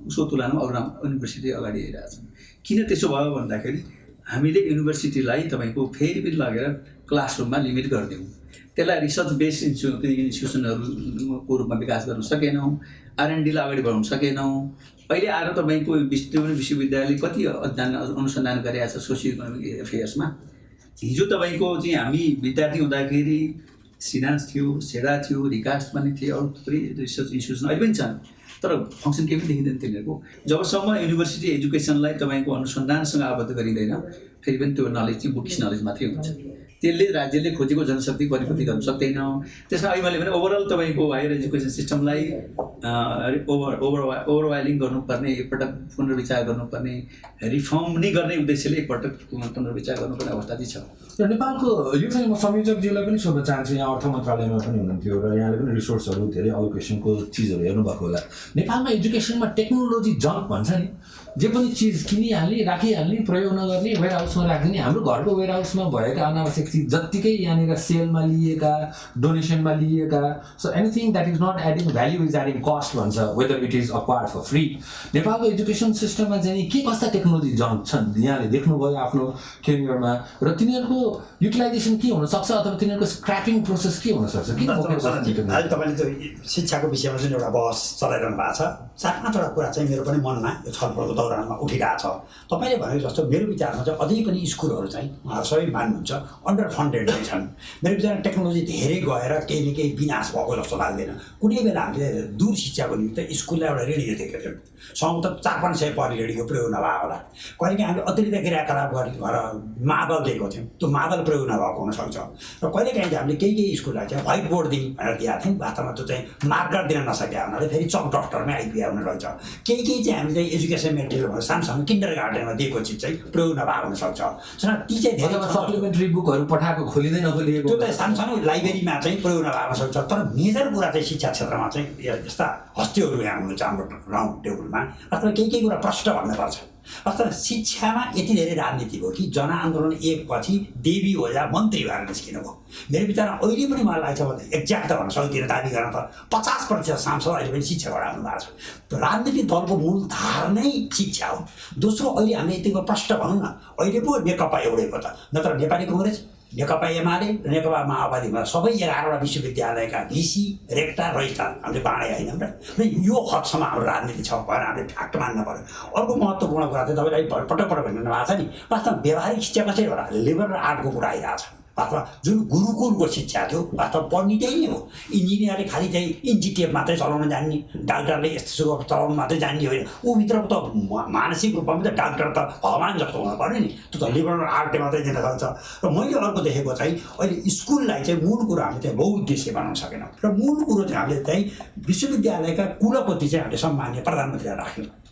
E: उसको तुलनामा अरू युनिभर्सिटी अगाडि आइरहेको छ। किन त्यसो भयो भन्दाखेरि हामीले युनिभर्सिटीलाई तपाईँको फेरि पनि लगेर क्लासरुममा लिमिट गरिदिउँ, त्यसलाई रिसर्च बेस्ड इन्स्टिट्युसनहरूको रूपमा विकास गर्न सकेनौँ, R&Dलाई अगाडि बढाउन सकेनौँ। अहिले आएर तपाईँको विश्वविद्यालय कति अध्ययन अनुसन्धान गरिरहेको छ सोसियो इकोनोमिक एफेयर्समा। हिजो तपाईँको चाहिँ हामी विद्यार्थी हुँदाखेरि सिनास थियो, सेडा थियो, रिकास पनि थियो, अरू थुप्रै रिसर्च इन्स्टिट्युसन अहिले पनि छन्, तर फङ्सन केही पनि देखिँदैन तिनीहरूको। जबसम्म युनिभर्सिटी एजुकेसनलाई तपाईँको अनुसन्धानसँग आबद्ध गरिँदैन, फेरि पनि त्यो नलेज चाहिँ बुकिस नलेज मात्रै हुन्छ। त्यसले राज्यले खोजेको जनशक्ति परिपूर्ति गर्न सक्दैन। त्यसमा अहिले मैले भने ओभरअल तपाईँको हायर एजुकेसन सिस्टमलाई ओभरवाइलिङ गर्नुपर्ने, एकपटक पुनर्विचार गर्नुपर्ने, रिफर्म नै गर्ने उद्देश्यले एकपटक पुनर्विचार गर्नुपर्ने अवस्था चाहिँ छ।
A: र नेपालको यो चाहिँ म संयोजकज्यूलाई पनि सोध्न चाहन्छु, यहाँ अर्थ मन्त्रालयमा पनि हुनुहुन्थ्यो र यहाँले पनि रिसोर्सहरू धेरै अलोकेसनको चिजहरू हेर्नुभएको होला। नेपालमा एजुकेसनमा टेक्नोलोजी जम्प भन्छ नि, जे पनि चिज किनिहाल्ने, राखिहाल्ने, प्रयोग नगर्ने, वेयर हाउसमा राख्ने, हाम्रो घरको वेयर हाउसमा भएका अनावश्यक चिज जत्तिकै यहाँनिर सेलमा लिएका, डोनेसनमा लिएका, so anything that is not adding value is adding cost भन्छ, whether it is acquired for free. नेपालको एजुकेसन सिस्टममा चाहिँ के कस्ता टेक्नोलोजी जम्प छन् यहाँले देख्नुभयो आफ्नो टेन्युरमा, र तिनीहरूको युटिलाइजेसन के हुनसक्छ अथवा तिनीहरूको स्क्रैपिङ प्रोसेस के हुनसक्छ? किन
B: अहिले तपाईँले त्यो शिक्षाको विषयमा जुन एउटा बहस चलाइरहनु भएको छ, 4-5वटा कुरा चाहिँ मेरो पनि मनमा यो छलफलको दौरानमा उठिरहेको छ। तपाईँले भनेको जस्तो मेरो विचारमा चाहिँ अझै पनि स्कुलहरू चाहिँ सबै मान्नुहुन्छ अन्डर फन्डेड नै छन्। मेरो विचारमा टेक्नोलोजी धेरै गएर केही न केही विनाश भएको जस्तो लाग्दैन। कुनै बेला हामीले दूर शिक्षाको निमित्त स्कुललाई एउटा रेडियो दिएका थियौँ, सम्भवतः 4-5 सय परि रेडियो प्रयोग नभएको होला। कहिलेकाहीँ हामीले अतिरिक्त क्रियाकलाप गरेर मादल दिएको थियौँ, त्यो मादल प्रयोग नभएको हुनसक्छ। र कहिलेकाहीँ चाहिँ हामीले केही स्कुललाई चाहिँ व्हाइट बोर्ड दिने भनेर दिएको थियौँ, वास्तवमा त्यो चाहिँ मार्कर दिन नसकेका हुनाले फेरि चक डक्टरमै आइपुगेको हुन रहेछ। केही चाहिँ हामीले चाहिँ एजुकेसन मेटेरियल भनेर सानसानो किन्डर गार्डनमा दिएको चिज चाहिँ प्रयोग नभएको हुनसक्छ। ती चाहिँ धेरै
A: सप्लिमेन्ट्री बुकहरू पठाएको खोलिँदै नखोलिएको,
B: त्यो चाहिँ सानसानो लाइब्रेरीमा चाहिँ प्रयोग नभएको सक्छ। तर मेजर कुरा चाहिँ शिक्षा क्षेत्रमा चाहिँ यस्ता हस्तीहरू यहाँ हुनुहुन्छ हाम्रो राउन्ड टेबलमा, अथवा केही कुरा प्रष्ट भन्नुपर्छ। अर्थात् शिक्षामा यति धेरै राजनीति भयो कि जनआन्दोलन एकपछि देवी ओझा मन्त्री भएर निस्किनु भयो। मेरो विचारमा अहिले पनि मलाई लाग्छ भने एक्ज्याक्ट भन्न सक्दिनँ, दाबी गर्न त 50% सांसद अहिले पनि शिक्षाबाट आउनु भएको छ। त्यो राजनीतिक दलको मूल धार नै शिक्षा हो। दोस्रो, अहिले हामीले यतिको प्रष्ट भनौँ न, अहिले पो नेकपा एउटै हो त, नत्र नेपाली कङ्ग्रेस, नेकपा एमाले, नेकपा माओवादीमा सबै 11वटा विश्वविद्यालयका भिसी, रेक्टार, रजिस्ट्रार हामीले बाँडे होइन र यो हदसम्म हाम्रो राजनीति छ भनेर हामीले फ्याक्ट मान्न पऱ्यो। अर्को महत्त्वपूर्ण कुरा चाहिँ तपाईँलाई पटक भन्नु भएको छ नि, वास्तवमा व्यावहारिक शिक्षा कसरी होला, लेबर र आर्टको कुरा आइरहेको छ। वास्तवमा जुन गुरुकुलको शिक्षा थियो वास्तव पढ्ने त्यही नै हो। इन्जिनियरले खालि चाहिँ इन्जिटिएफ मात्रै चलाउन जान्ने, डाक्टरले यस्तो चलाउनु मात्रै जान्ने होइन, ऊभित्रको त मानसिक रूपमा त डाक्टर त भगवान् जस्तो हुनु पऱ्यो नि, त्यो त लिबरल आर्टले मात्रै दिन सक्छ। र मैले अर्को देखेको चाहिँ अहिले स्कुललाई चाहिँ मूल कुरो हामीले चाहिँ बहुउद्देश्य बनाउन सकेनौँ, र मूल कुरो चाहिँ हामीले चाहिँ विश्वविद्यालयका कुलपति चाहिँ हामीले सम्मान्य प्रधानमन्त्रीलाई राख्यौँ।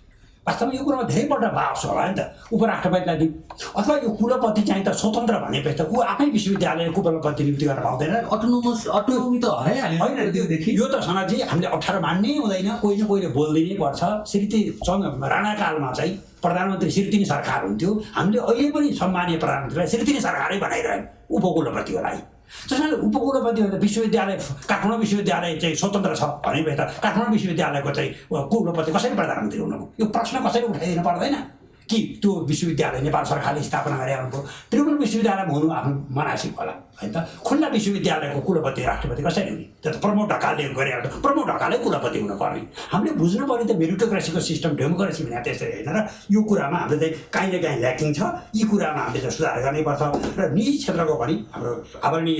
B: वास्तवमा यो कुरामा धेरैपल्ट भाव छ होला नि त, उपराष्ट्रपतिलाई दिउँ अथवा यो कुलपति चाहिँ त स्वतन्त्र भनेपछि त ऊ आफै विश्वविद्यालय कुलपति नियुक्ति गर्न पाउँदैन।
A: अटोनोमी त हराइहाल्यो
B: होइन, यो त सनाजी हामीले 18 मान्नै हुँदैन, कोही न कोहीले बोलिदिनै पर्छ। श्रीमती राणाकालमा चाहिँ प्रधानमन्त्री श्रीतिनी सरकार हुन्थ्यो, हामीले अहिले पनि सम्मानीय प्रधानमन्त्रीलाई श्रीतिनी सरकारै बनाइरह्यौँ उपकुलपतिको लागि। त्यसैले उपकुलपति भन्दा विश्वविद्यालय काठमाडौँ विश्वविद्यालय चाहिँ स्वतन्त्र छ भनेपछि त काठमाडौँ विश्वविद्यालयको चाहिँ कुलपति कसरी प्रधानमन्त्री हुनुभयो, यो प्रश्न कसरी उठाइदिनु पर्दैन कि त्यो विश्वविद्यालय नेपाल सरकारले स्थापना गरे आउनुभयो। त्रिभुवन विश्वविद्यालयमा हुनु आफ्नो मनासिक होला है त। खुल्ला विश्वविद्यालयको कुलपति राष्ट्रपति कसरी हुने, त्यो त प्रमोद ढकालले गरे प्रमोद ढकालै कुलपति हुनुपर्ने। हामीले बुझ्नु पर्यो त मेरिटोक्रेसीको सिस्टम डेमोक्रेसी भने त्यसरी होइन। र यो कुरामा हामीले चाहिँ काहीँ न काहीँ ल्याकिङ छ, यी कुरामा हामीले चाहिँ सुधार गर्नैपर्छ। र निजी क्षेत्रको पनि हाम्रो आदरणीय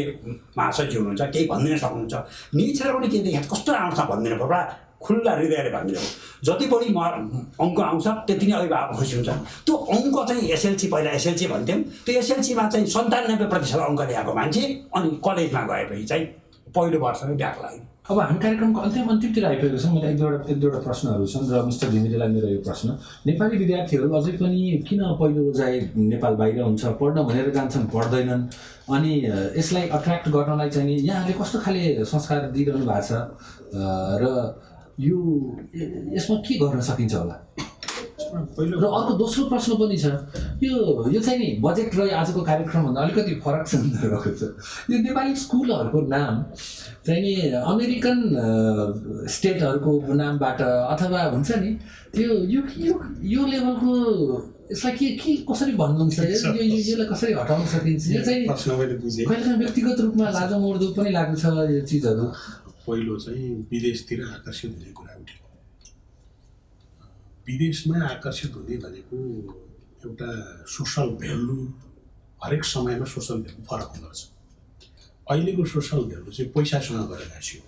B: महासचिव हुनुहुन्छ, केही भनिदिन सक्नुहुन्छ। निजी क्षेत्रको पनि के देखिन्छ कस्तो राम्रोसँग भनिदिनु पर्यो, खुल्ला हृदयले भनिदिनु। जति बढी अङ्क आउँछ त्यति नै अभिभावक खुसी हुन्छ। त्यो अङ्क चाहिँ एसएलसी, पहिला एसएलसी भन्थ्यौँ, त्यो एसएलसीमा चाहिँ 97% अङ्क ल्याएको मान्छे अनि कलेजमा गएपछि चाहिँ पहिलो वर्षमै ब्याक लाग्यो।
A: अब हामी कार्यक्रमको अन्तिमतिर आइपुगेको छौँ। मलाई एक दुईवटा प्रश्नहरू छन् र मिस्टर घिमिरेलाई मेरो यो प्रश्न, नेपाली विद्यार्थीहरू अझै पनि किन पहिलो जाइ नेपाल बाहिर हुन्छ, पढ्न भनेर जान्छन्, पढ्दैनन्, अनि यसलाई अट्र्याक्ट गर्नलाई चाहिँ नि यहाँले कस्तो खाले संस्कार दिइरहनु भएको छ र यो यसमा के गर्न सकिन्छ होला?
C: पहिलो
A: र अर्को दोस्रो प्रश्न पनि छ, यो चाहिँ नि बजेट र आजको कार्यक्रमभन्दा अलिकति फरक रहेको छ। यो नेपाली स्कुलहरूको नाम चाहिँ नि अमेरिकन स्टेटहरूको नामबाट अथवा हुन्छ नि यो लेभलको यसलाई के कसरी भन्नुहुन्छ, यसलाई कसरी हटाउन सकिन्छ? यो चाहिँ कहिलेकाहीँ व्यक्तिगत रूपमा लाजमर्दो पनि लाग्छ यो चिजहरू।
C: पहिलो चाहिँ विदेशतिर आकर्षित हुने कुरा उठ्यो। विदेशमा आकर्षित हुने भनेको एउटा सोसल भ्यालु, हरेक समयमा सोसल भ्यालु फरक हुँदो रहेछ। अहिलेको सोसल भ्यालु चाहिँ पैसासँग गरेर गाँसियो।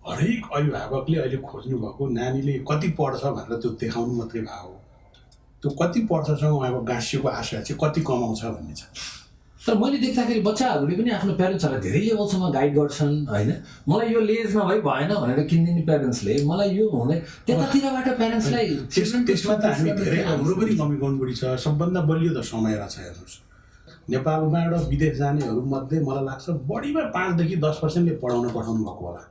C: हरेक अभिभावकले अहिले खोज्नुभएको नानीले कति पढ्छ भनेर त्यो देखाउनु मात्रै भयो। त्यो कति पढ्छसँग उहाँको गाँसिएको आशा चाहिँ कति कमाउँछ भन्ने छ।
A: तर मैले देख्दाखेरि बच्चाहरूले पनि आफ्नो प्यारेन्ट्सहरूलाई धेरै लेभलसम्म गाइड गर्छन् होइन। मलाई यो लेजमा भएन भनेर किनिदिने प्यारेन्ट्सले मलाई यो हुँदै त्यतातिरबाट प्यारेन्ट्सलाई
C: त्यसमा त हामी धेरै हाम्रो पनि कमी गडबडी छ। सबभन्दा बलियो त समय रहेछ। हेर्नुहोस्, नेपालमा एउटा विदेश जानेहरूमध्ये मलाई लाग्छ बढीमा 5 देखि 10%ले पढाउन पठाउनु भएको होला,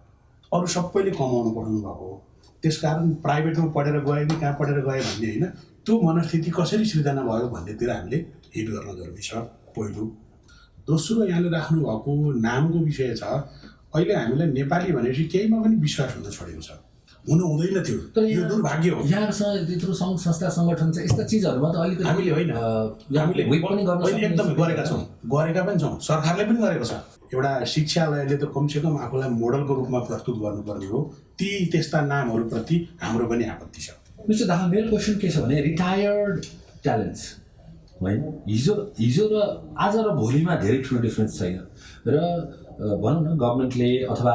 C: अरू सबैले कमाउनु पठाउनु भएको हो। त्यसकारण प्राइभेटमा पढेर गयो कि कहाँ पढेर गयो भन्ने होइन, त्यो मनस्थिति कसरी सिर्जना भयो भन्नेतिर हामीले हिट गर्न जरुरी छ पहिलो। दोस्रो, यहाँले राख्नुभएको नामको विषय छ। अहिले हामीलाई नेपाली भनेपछि केहीमा पनि विश्वास हुन छोडेको छ, हुनु हुँदैन थियो। यो दुर्भाग्य हो।
A: यहाँसँग त्यत्रो सङ्घ संस्था सङ्गठन छ, यस्ता चिजहरूमा त अलिकति
C: हामीले होइन, हामीले एकदमै गरेका छौँ, गरेका पनि छौँ, सरकारले पनि गरेको छ। एउटा शिक्षालयले त कमसेकम आफूलाई मोडलको रूपमा प्रस्तुत गर्नुपर्ने हो। ती त्यस्ता नामहरूप्रति हाम्रो पनि आपत्ति छ।
A: मिस्टर दाहाल, मेरो क्वेसन के छ भने रिटायर्ड ट्यालेन्ट्स होइन, हिजो र आज र भोलिमा धेरै ठुलो डिफ्रेन्स छैन र भनौँ न गभर्मेन्टले अथवा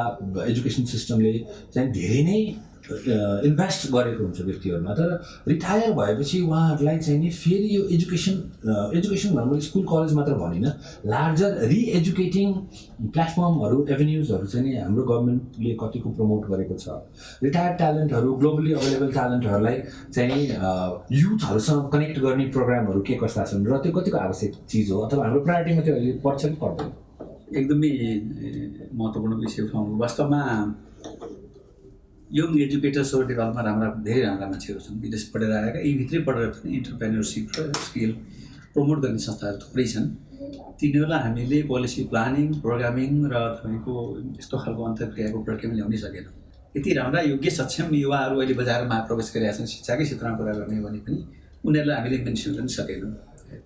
A: एजुकेसन सिस्टमले चाहिँ धेरै नै इन्भेस्ट गरेको हुन्छ व्यक्तिहरूमा। तर रिटायर भएपछि उहाँहरूलाई चाहिँ नि फेरि यो एजुकेसन भन्नु स्कुल कलेज मात्र भनिनँ, लार्जर रिएजुकेटिङ प्लेटफर्महरू एभेन्युजहरू चाहिँ नि हाम्रो गभर्मेन्टले कतिको प्रमोट गरेको छ। रिटायर्ड ट्यालेन्टहरू, ग्लोबली अभाइलेबल ट्यालेन्टहरूलाई चाहिँ युथहरूसँग कनेक्ट गर्ने प्रोग्रामहरू के कस्ता छन् र त्यो कतिको आवश्यक चिज हो, अथवा हाम्रो प्रायोरिटीमा त्यो अहिले पर्छ कि पर्दैन?
E: एकदमै महत्त्वपूर्ण विषय उठाउनु। वास्तवमा यङ एजुकेटर्सहरू डेभलपमा धेरै राम्रा मान्छेहरू छन्, विदेश पढेर आएका, यी भित्रै पढेर पनि इन्टरप्रेन्योरसिप र स्किल प्रमोट गर्ने संस्थाहरू थुप्रै छन्। तिनीहरूलाई हामीले पोलिसी प्लानिङ, प्रोग्रामिङ र तपाईँको यस्तो खालको अन्तर्क्रियाको प्रक्रियामा ल्याउनै सकेनौँ। यति राम्रा योग्य सक्षम युवाहरू अहिले बजारमा प्रवेश गरिरहेका छन् शिक्षाकै क्षेत्रमा कुरा गर्ने भने पनि उनीहरूलाई हामीले मेन्सन गर्न सकेनौँ।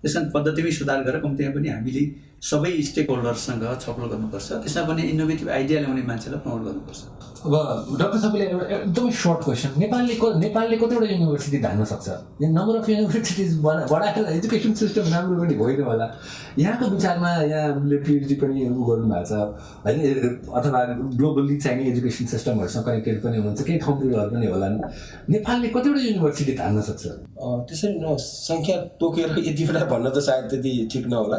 E: त्यस कारण पद्धतिमै सुधार गरेर कम्तीमा पनि हामीले सबै स्टेक होल्डरसँग छलफल गर्नुपर्छ। त्यसमा पनि इनोभेटिभ आइडिया ल्याउने मान्छेलाई प्रमोट गर्नुपर्छ।
A: अब डाक्टर साहबले एकदमै सर्ट क्वेसन, नेपालले कतिवटा युनिभर्सिटी धान्न सक्छ? नम्बर अफ युनिभर्सिटिज बढाएर एजुकेसन सिस्टम राम्रो पनि होइन होला। यहाँको विचारमा यहाँले पिएचडी पनि गर्नुभएको छ होइन, अथवा ग्लोबल्ली चाहिने एजुकेसन सिस्टमहरूसँग कनेक्टेड पनि हुनुहुन्छ, केही ठाउँहरू पनि होला। नेपालले कतिवटा युनिभर्सिटी धान्न सक्छ?
D: त्यसरी सङ्ख्या तोकेर यतिवटा भन्न त सायद त्यति ठिक नहोला।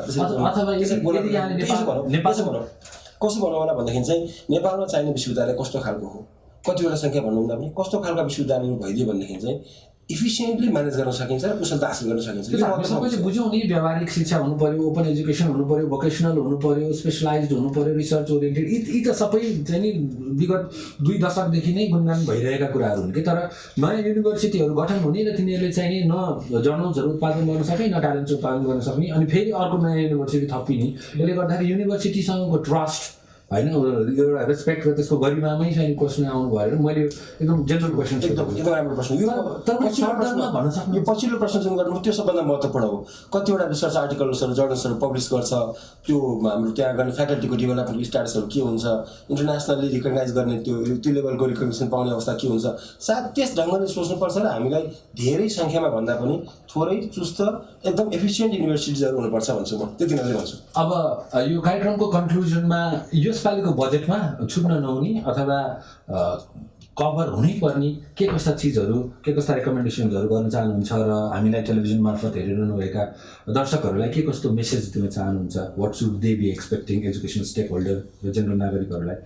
D: कसो भनौँ होला भन्दाखेरि चाहिँ नेपालमा चाहिने विश्वविद्यालय कस्तो खालको हो, कतिवटा सङ्ख्या भन्नुहुँदा पनि कस्तो खालका विश्वविद्यालयहरू भइदियो भनेदेखि चाहिँ इफिसियन्टली म्यानेज गर्न सकिन्छ र कुशलता हासिल गर्न सकिन्छ।
A: हामी सबैले बुझौँ नि, व्यावहारिक शिक्षा हुनु पऱ्यो, ओपन एजुकेसन हुनु पऱ्यो, भोकेसनल हुनु पऱ्यो, स्पेसलाइज्ड हुनु पऱ्यो, रिसर्च ओरिएन्टेड, यी त सबै चाहिँ नि विगत 2 दशकदेखि नै गुणगान भइरहेका कुराहरू हुन् कि। तर नयाँ युनिभर्सिटीहरू गठन हुने र तिनीहरूले चाहिँ नि न जर्नल्सहरू उत्पादन गर्न सक्ने, न ट्यालेन्ट उत्पादन गर्न सक्ने, अनि फेरि अर्को नयाँ युनिभर्सिटी थपिने, यसले गर्दाखेरि युनिभर्सिटीसँगको ट्रस्ट होइन, एउटा रेस्पेक्ट र त्यसको गरिमामै चाहिँ क्वेसन आउनु भयो। मैले एकदम जेनरल क्वेसन,
D: एकदम राम्रो प्रश्न। यो पछिल्लो प्रश्न जुन गर्नु त्यो सबभन्दा महत्त्वपूर्ण हो। कतिवटा रिसर्च आर्टिकल्सहरू, जर्नल्सहरू पब्लिस गर्छ, त्यो हाम्रो त्यहाँ गर्ने फ्याकल्टीको डेभलपमेन्ट स्ट्याटसहरू के हुन्छ, इन्टरनेसनल्ली रिकगनाइज गर्ने त्यो लेभलको रिकग्नेसन पाउने अवस्था के हुन्छ, सायद त्यस ढङ्गले सोच्नुपर्छ र हामीलाई धेरै सङ्ख्यामा भन्दा पनि थोरै चुस्त एकदम एफिसियन्ट युनिभर्सिटिजहरू हुनुपर्छ भन्छु म, त्यति मात्रै भन्छु।
A: अब यो कार्यक्रमको कन्क्लुजनमा यसपालिको बजेटमा छुट्न नहुने अथवा कभर हुनै पर्ने के कस्ता चिजहरू, के कस्ता रेकमेन्डेसन्सहरू गर्न चाहनुहुन्छ र हामीलाई टेलिभिजन मार्फत हेरिरहनुभएका दर्शकहरूलाई के कस्तो मेसेज दिन चाहनुहुन्छ? What should they be expecting education stakeholder र जेनरल नागरिकहरूलाई?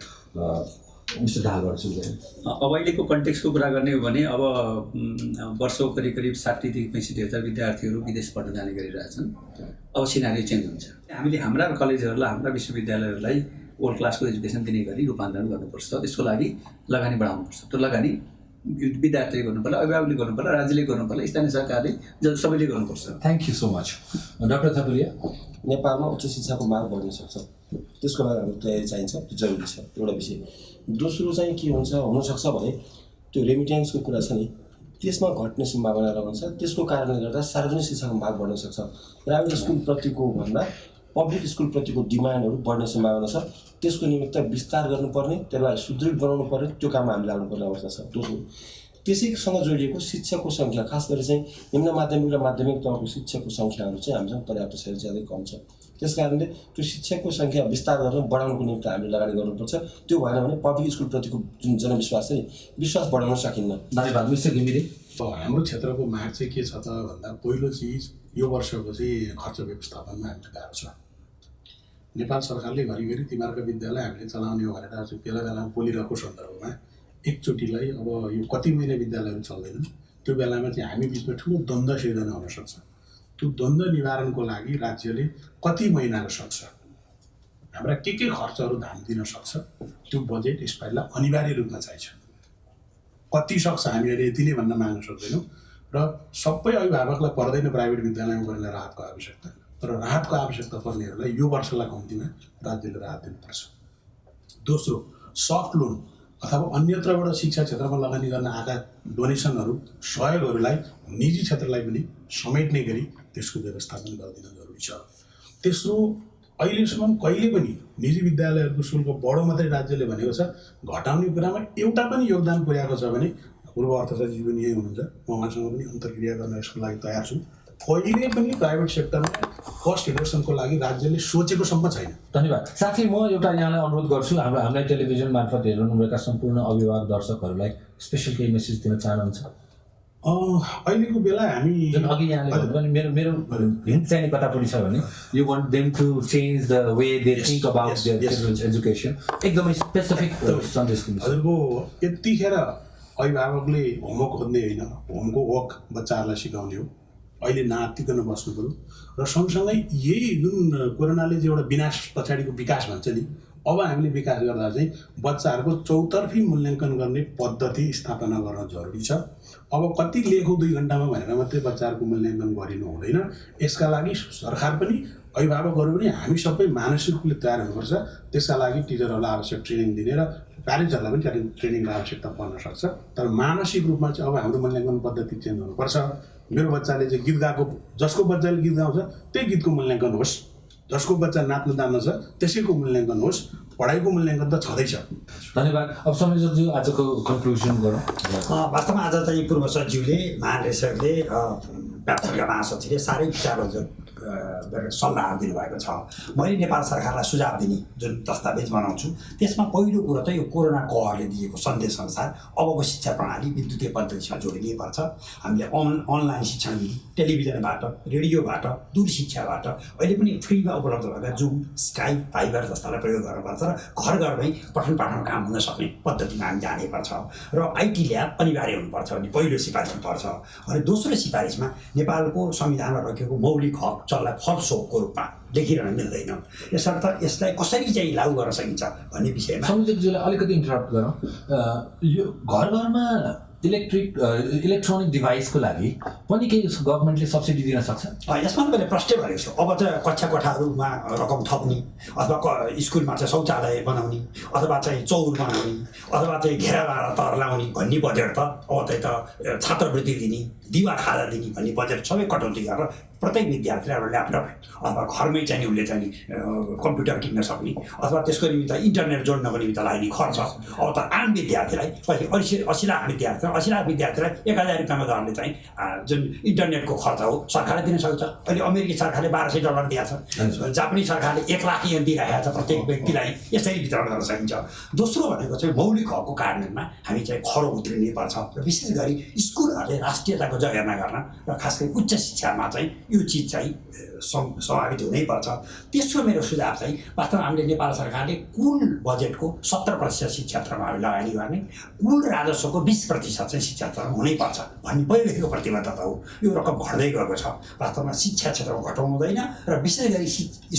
A: मिस्टर दाहालबाट सुरु गरौँ।
E: अब अहिलेको कन्टेक्सको कुरा गर्ने हो भने अब वर्षको करिब 60,000 देखि 65,000 विद्यार्थीहरू विदेश पढ्न जाने गरिरहेछन्। अब सिनारियो चेन्ज हुन्छ। हामीले हाम्रा कलेजहरूलाई, हाम्रा विश्वविद्यालयहरूलाई वर्ल्ड क्लासको एजुकेसन दिने गरी रूपान्तरण गर्नुपर्छ। त्यसको लागि लगानी बढाउनुपर्छ। त्यो लगानी विद्यार्थीले गर्नु पर्ला, अभिभावकले गर्नु पर्ला, राज्यले गर्नु पर्ला, स्थानीय सरकारले, सबैले गर्नुपर्छ।
A: Thank you so much. Doctor Thapaliya,
D: नेपालमा उच्च शिक्षाको माग बढ्न सक्छ, त्यसको लागि हाम्रो तयारी चाहिन्छ, त्यो जरुरी छ, एउटा विषय। दोस्रो चाहिँ के हुन्छ, हुनसक्छ भने त्यो रेमिटेन्सको कुरा छ नि, त्यसमा घट्ने सम्भावना रहन्छ। त्यसको कारणले गर्दा सार्वजनिक शिक्षाको माग बढ्न सक्छ। प्राइभेट स्कुलप्रतिको भन्दा पब्लिक स्कुलप्रतिको डिमान्डहरू बढ्ने सम्भावना छ। त्यसको निमित्त विस्तार गर्नुपर्ने, त्यसलाई सुदृढ बनाउनु पर्ने, त्यो काममा हामीले लाग्नुपर्ने अवस्था छ। दोस्रो, त्यसैसँग जोडिएको शिक्षकको सङ्ख्या, खास गरी चाहिँ निम्न माध्यमिक र माध्यमिक तहको शिक्षकको सङ्ख्याहरू चाहिँ हामीसँग पर्याप्त छैन, ज्यादै कम छ। त्यस कारणले त्यो शिक्षकको सङ्ख्या विस्तार गरेर बढाउनुको निम्ति हामीले लगानी गर्नुपर्छ। त्यो भएन भने पब्लिक स्कुलप्रतिको जुन जनविश्वास छ नि, विश्वास बढाउन सकिन्न।
A: धन्यवाद। मिस्टर घिमिरे,
C: हाम्रो क्षेत्रको माग चाहिँ के छ त भन्दा पहिलो चिज यो वर्षको चाहिँ खर्च व्यवस्थापनमा हामीलाई गाह्रो छ। नेपाल सरकारले घरिघरि तिमीहरूका विद्यालय हामीले चलाउने हो भनेर बेला बेलामा बोलिरहेको सन्दर्भमा एकचोटिलाई अब यो कति महिना विद्यालयहरू चल्दैनन् त्यो बेलामा चाहिँ हामी बिचमा ठुलो द्वन्द्व सिर्जना हुनसक्छ। त्यो द्वन्द्व निवारणको लागि राज्यले कति महिना सक्छ, हाम्रा के खर्चहरू धान दिन सक्छ, त्यो बजेट यसपालिलाई अनिवार्य रूपमा चाहिन्छ। कति सक्छ हामीहरूले यति नै भन्न माग्न सक्दैनौँ र सबै अभिभावकलाई पर्दैन प्राइभेट विद्यालयमा गर्नलाई राहतको आवश्यकता, तर राहतको आवश्यकता पर्नेहरूलाई यो वर्षलाई कम्तीमा राज्यले राहत दिनुपर्छ। दोस्रो, सफ्ट लोन अथवा अन्यत्रबाट शिक्षा क्षेत्रमा लगानी गर्न आएका डोनेसनहरू सहयोगहरूलाई निजी क्षेत्रलाई पनि समेट्ने गरी त्यसको व्यवस्थापन गरिदिन जरुरी छ। तेस्रो, अहिलेसम्म कहिले पनि निजी विद्यालयहरूको शुल्क बढो मात्रै राज्यले भनेको छ, घटाउने कुरामा एउटा पनि योगदान पुर्याएको छ भने पूर्व अर्थ सचिव पनि यही हुनुहुन्छ, म उहाँसँग पनि अन्तर्क्रिया गर्न यसको लागि तयार छु। कहिले पनि प्राइभेट सेक्टरमा कस्ट रिडक्सनको लागि राज्यले सोचेको सम्म छैन।
A: धन्यवाद। साथै म एउटा यहाँलाई अनुरोध गर्छु, हामीलाई टेलिभिजन मार्फत हेर्नुभएका सम्पूर्ण अभिभावक दर्शकहरूलाई स्पेसल केही मेसेज दिन चाहनुहुन्छ?
C: अहिलेको बेला हामी
A: जुन अघि यहाँले भन्नुभयो नि, मेरो हिन्ट चाहिँ कतापट्टि छ भने you want them to change the way they think about their children's education, एकदमै स्पेसिफिक सन्देश दिनुहुन्छ।
C: हजुरको यतिखेर अभिभावकले होमवर्क खोज्ने होइन, होमको वर्क बच्चाहरूलाई सिकाउने हो। अहिले नातिकन बस्नु पऱ्यो र सँगसँगै यही जुन कोरोनाले चाहिँ एउटा विनाश पछाडिको विकास भन्छ नि, अब हामीले विकास गर्दा चाहिँ बच्चाहरूको चौतर्फी मूल्याङ्कन गर्ने पद्धति स्थापना गर्न जरुरी छ। अब कति लेखौँ 2 घन्टामा भनेर मात्रै बच्चाहरूको मूल्याङ्कन गरिनु हुँदैन। यसका लागि सरकार पनि अभिभावकहरू पनि हामी सबै मानसिक रूपले तयार हुनुपर्छ। त्यसका लागि टिचरहरूलाई आवश्यक ट्रेनिङ दिने र प्यारेन्ट्सहरूलाई पनि ट्रेनिङको आवश्यकता पर्न सक्छ। तर मानसिक रूपमा चाहिँ अब हाम्रो मूल्याङ्कन पद्धति चेन्ज हुनुपर्छ। मेरो बच्चाले चाहिँ गीत गाएको, जसको बच्चाले गीत गाउँछ त्यही गीतको मूल्याङ्कन होस्, जसको बच्चा नाच्न जान्न छ त्यसैको मूल्याङ्कन होस्, पढाइको मूल्याङ्कन त छँदैछ।
A: धन्यवाद। अब संयोजकज्यू आजको कन्क्लुजन गरौँ।
B: वास्तवमा आज चाहिँ पूर्व सचिवले, महानिर्देशकले र व्यापकका महासचिवले साह्रै विचारहरू सल्लाह दिनुभएको छ। मैले नेपाल सरकारलाई सुझाव दिने जुन दस्तावेज बनाउँछु त्यसमा पहिलो कुरो त यो कोरोना कहरले दिएको सन्देशअनुसार अबको शिक्षा प्रणाली विद्युतीय पद्धतिमा जोडिनै पर्छ। हामीले अनलाइन शिक्षण विधि, टेलिभिजनबाट, रेडियोबाट, दूर शिक्षाबाट अहिले पनि फ्रीमा उपलब्ध भएका जुम, स्काइप, फाइबर जस्तालाई प्रयोग गर्नुपर्छ र घर घरमै पठन पाठन काम हुन सक्ने पद्धतिमा हामी जानैपर्छ र आइटी ल्याब अनिवार्य हुनुपर्छ भन्ने पहिलो सिफारिस पर्छ। अनि दोस्रो सिफारिसमा नेपालको संविधानमा राखेको मौलिक हक जसलाई फलस्वरूपको रूपमा लेखिरहन मिल्दैन, यसर्थ यसलाई कसरी चाहिँ लागू गर्न सकिन्छ भन्ने विषयमा
A: संयोजकज्यूलाई अलिकति इन्टरप्ट गरौँ। यो घर घरमा इलेक्ट्रोनिक डिभाइसको लागि पनि केही गभर्मेन्टले सब्सिडी दिन सक्छ?
B: यसमा मैले प्रश्न गरेको छु। अब चाहिँ कक्षा कोठाहरूमा रकम थप्ने अथवा स्कुलमा चाहिँ शौचालय बनाउने अथवा चाहिँ चौर बनाउने अथवा चाहिँ घेराबार तर लाउने भन्ने बजेट त अब चाहिँ छात्रवृत्ति दिने, दिवा खाजा दिने भन्ने बजेट सबै कटौती गरेर प्रत्येक विद्यार्थीलाई एउटा ल्यापटप अथवा घरमै चाहिँ उसले चाहिँ कम्प्युटर किन्न सक्ने अथवा त्यसको निमित्त इन्टरनेट जोड्नको निमित्त लाग्ने खर्च अब त आम विद्यार्थीलाई 80 लाख विद्यार्थी 80 लाख विद्यार्थीलाई 1000 रुपियाँमा दरले चाहिँ जुन इन्टरनेटको खर्च हो सरकारले दिन सक्छ। अहिले अमेरिकी सरकारले $1200 दिएको छ, जापानी सरकारले 1 लाख यहाँ दिइरहेको छ प्रत्येक व्यक्तिलाई, यसरी वितरण गर्न सकिन्छ। दोस्रो भनेको चाहिँ मौलिक हकको कार्यान्वयनमा हामी चाहिँ खरो उत्रिनै पर्छ र विशेष गरी स्कुलहरूले राष्ट्रियताको जगेर्ना गर्न र खास गरी उच्च शिक्षामा चाहिँ यो चिज चाहिँ समावित हुनैपर्छ। तेस्रो मेरो सुझाव चाहिँ वास्तवमा हामीले नेपाल सरकारले कुल बजेटको 70% शिक्षा क्षेत्रमा हामी लगानी गर्ने, कुल राजस्वको 20% चाहिँ शिक्षा क्षेत्रमा हुनैपर्छ भन्ने पहिलेको प्रतिबद्धता हो। यो रकम घट्दै गएको छ। वास्तवमा शिक्षा क्षेत्रमा घटाउनु हुँदैन र विशेष गरी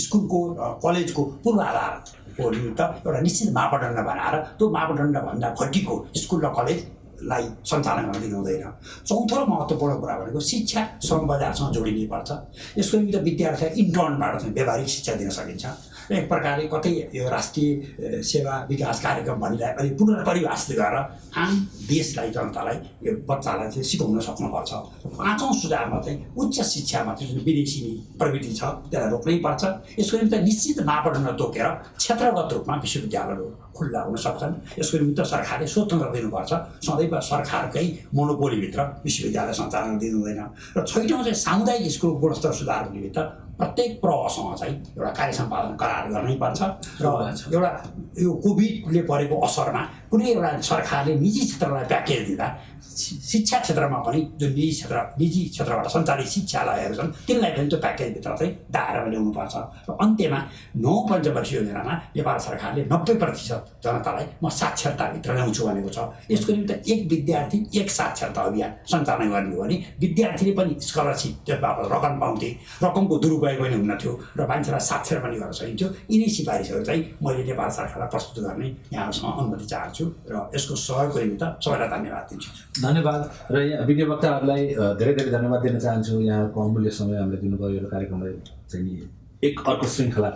B: स्कुलको कलेजको पूर्वाधारको निमित्त एउटा निश्चित मापदण्ड बनाएर त्यो मापदण्डभन्दा घटीको स्कुल र कलेज लाई सञ्चालन गर्न दिनु हुँदैन। चौथो र महत्त्वपूर्ण कुरा भनेको शिक्षा श्रम बजारसँग जोडिनै पर्छ। यसको निमित्त विद्यार्थीलाई इन्टर्नबाट चाहिँ व्यावहारिक शिक्षा दिन सकिन्छ। एक प्रकारले कतै यो राष्ट्रिय सेवा विकास कार्यक्रम भन्नेलाई अलि पुनर्परिभाषित गरेर आम देशलाई जनतालाई यो बच्चालाई चाहिँ सिकाउन सक्नुपर्छ। पाँचौँ सुझावमा चाहिँ उच्च शिक्षामा चाहिँ जुन विदेशी प्रवृत्ति छ त्यसलाई रोक्नै पर्छ। यसको निमित्त निश्चित मापदण्ड तोकेर क्षेत्रगत रूपमा विश्वविद्यालयहरू खुल्ला हुन सक्छन्। यसको निमित्त सरकारले स्वतन्त्र दिनुपर्छ। सधैँ सरकारकै मोनोपोलीभित्र विश्वविद्यालय सञ्चालन दिनु हुँदैन। र छैटौँ चाहिँ सामुदायिक स्कुलको गुणस्तर सुधारको निमित्त प्रत्येक प्रहसँग चाहिँ एउटा कार्य सम्पादन करार गर्नै पर्छ र एउटा यो कोभिडले परेको असरमा
F: कुनै एउटा सरकारले निजी क्षेत्रलाई प्याकेज दिँदा शिक्षा क्षेत्रमा पनि जुन निजी क्षेत्रबाट सञ्चालित शिक्षालयहरू छन् तिनलाई पनि त्यो प्याकेजभित्र चाहिँ दायरामा ल्याउनुपर्छ र अन्त्यमा 9 पञ्चवर्षीय योजनामा नेपाल सरकारले 90% जनतालाई म साक्षरताभित्र ल्याउँछु भनेको छ। यसको निम्ति एक विद्यार्थी एक साक्षरता अभियान सञ्चालन गर्ने हो भने विद्यार्थीले पनि स्कलरसिप त्यसबाट रकम पाउँथे, रकमको दुरुपयोग पनि हुन्न थियो र मान्छेलाई साक्षर पनि गर्न सकिन्थ्यो। यिनै सिफारिसहरू चाहिँ मैले नेपाल सरकारलाई प्रस्तुत गर्ने यहाँसँग अनुमति चाहन्छु र यसको सहयोगको निमित्त सबैलाई धन्यवाद दिन्छु।
G: धन्यवाद। र यहाँ विज्ञ वक्ताहरूलाई धेरै धेरै धन्यवाद दिन चाहन्छु। यहाँको अमूल्य समय हामीले दिनुभयो यो कार्यक्रमलाई चाहिँ एक अर्को श्रृङ्खला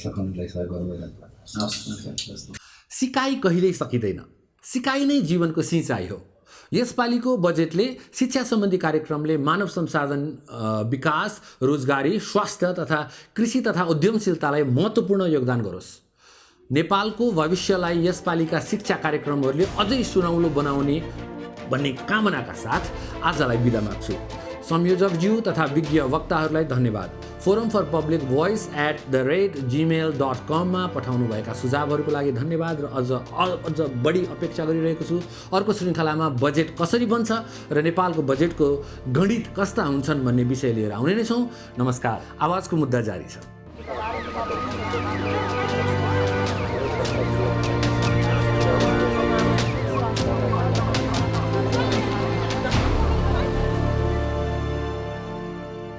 G: सघाउनलाई सहयोग गर्नुभयो।
A: सिकाइ कहिल्यै सकिँदैन, सिकाइ नै जीवनको सिँचाइ हो। यसपालिको बजेटले शिक्षा सम्बन्धी कार्यक्रमले मानव संसाधन विकास, रोजगारी, स्वास्थ्य तथा कृषि तथा उद्यमशीलतालाई महत्त्वपूर्ण योगदान गरोस्। नेपालको भविष्यलाई यसपालिका शिक्षा कार्यक्रमहरूले अझै सुनौलो बनाउने भन्ने कामनाका साथ आजलाई बिदा माग्छु। संयोजकज्यू तथा विज्ञ वक्ताहरूलाई धन्यवाद। Forum for public voice @gmail.com मा पठाउनुभएका सुझावहरूको लागि धन्यवाद र अझ बढी अपेक्षा गरिरहेको छु। अर्को श्रृङ्खलामा बजेट कसरी बन्छ र नेपालको बजेटको गणित कस्ता हुन्छन् भन्ने विषय लिएर आउने नै छौँ। नमस्कार। आवाजको मुद्दा जारी छ।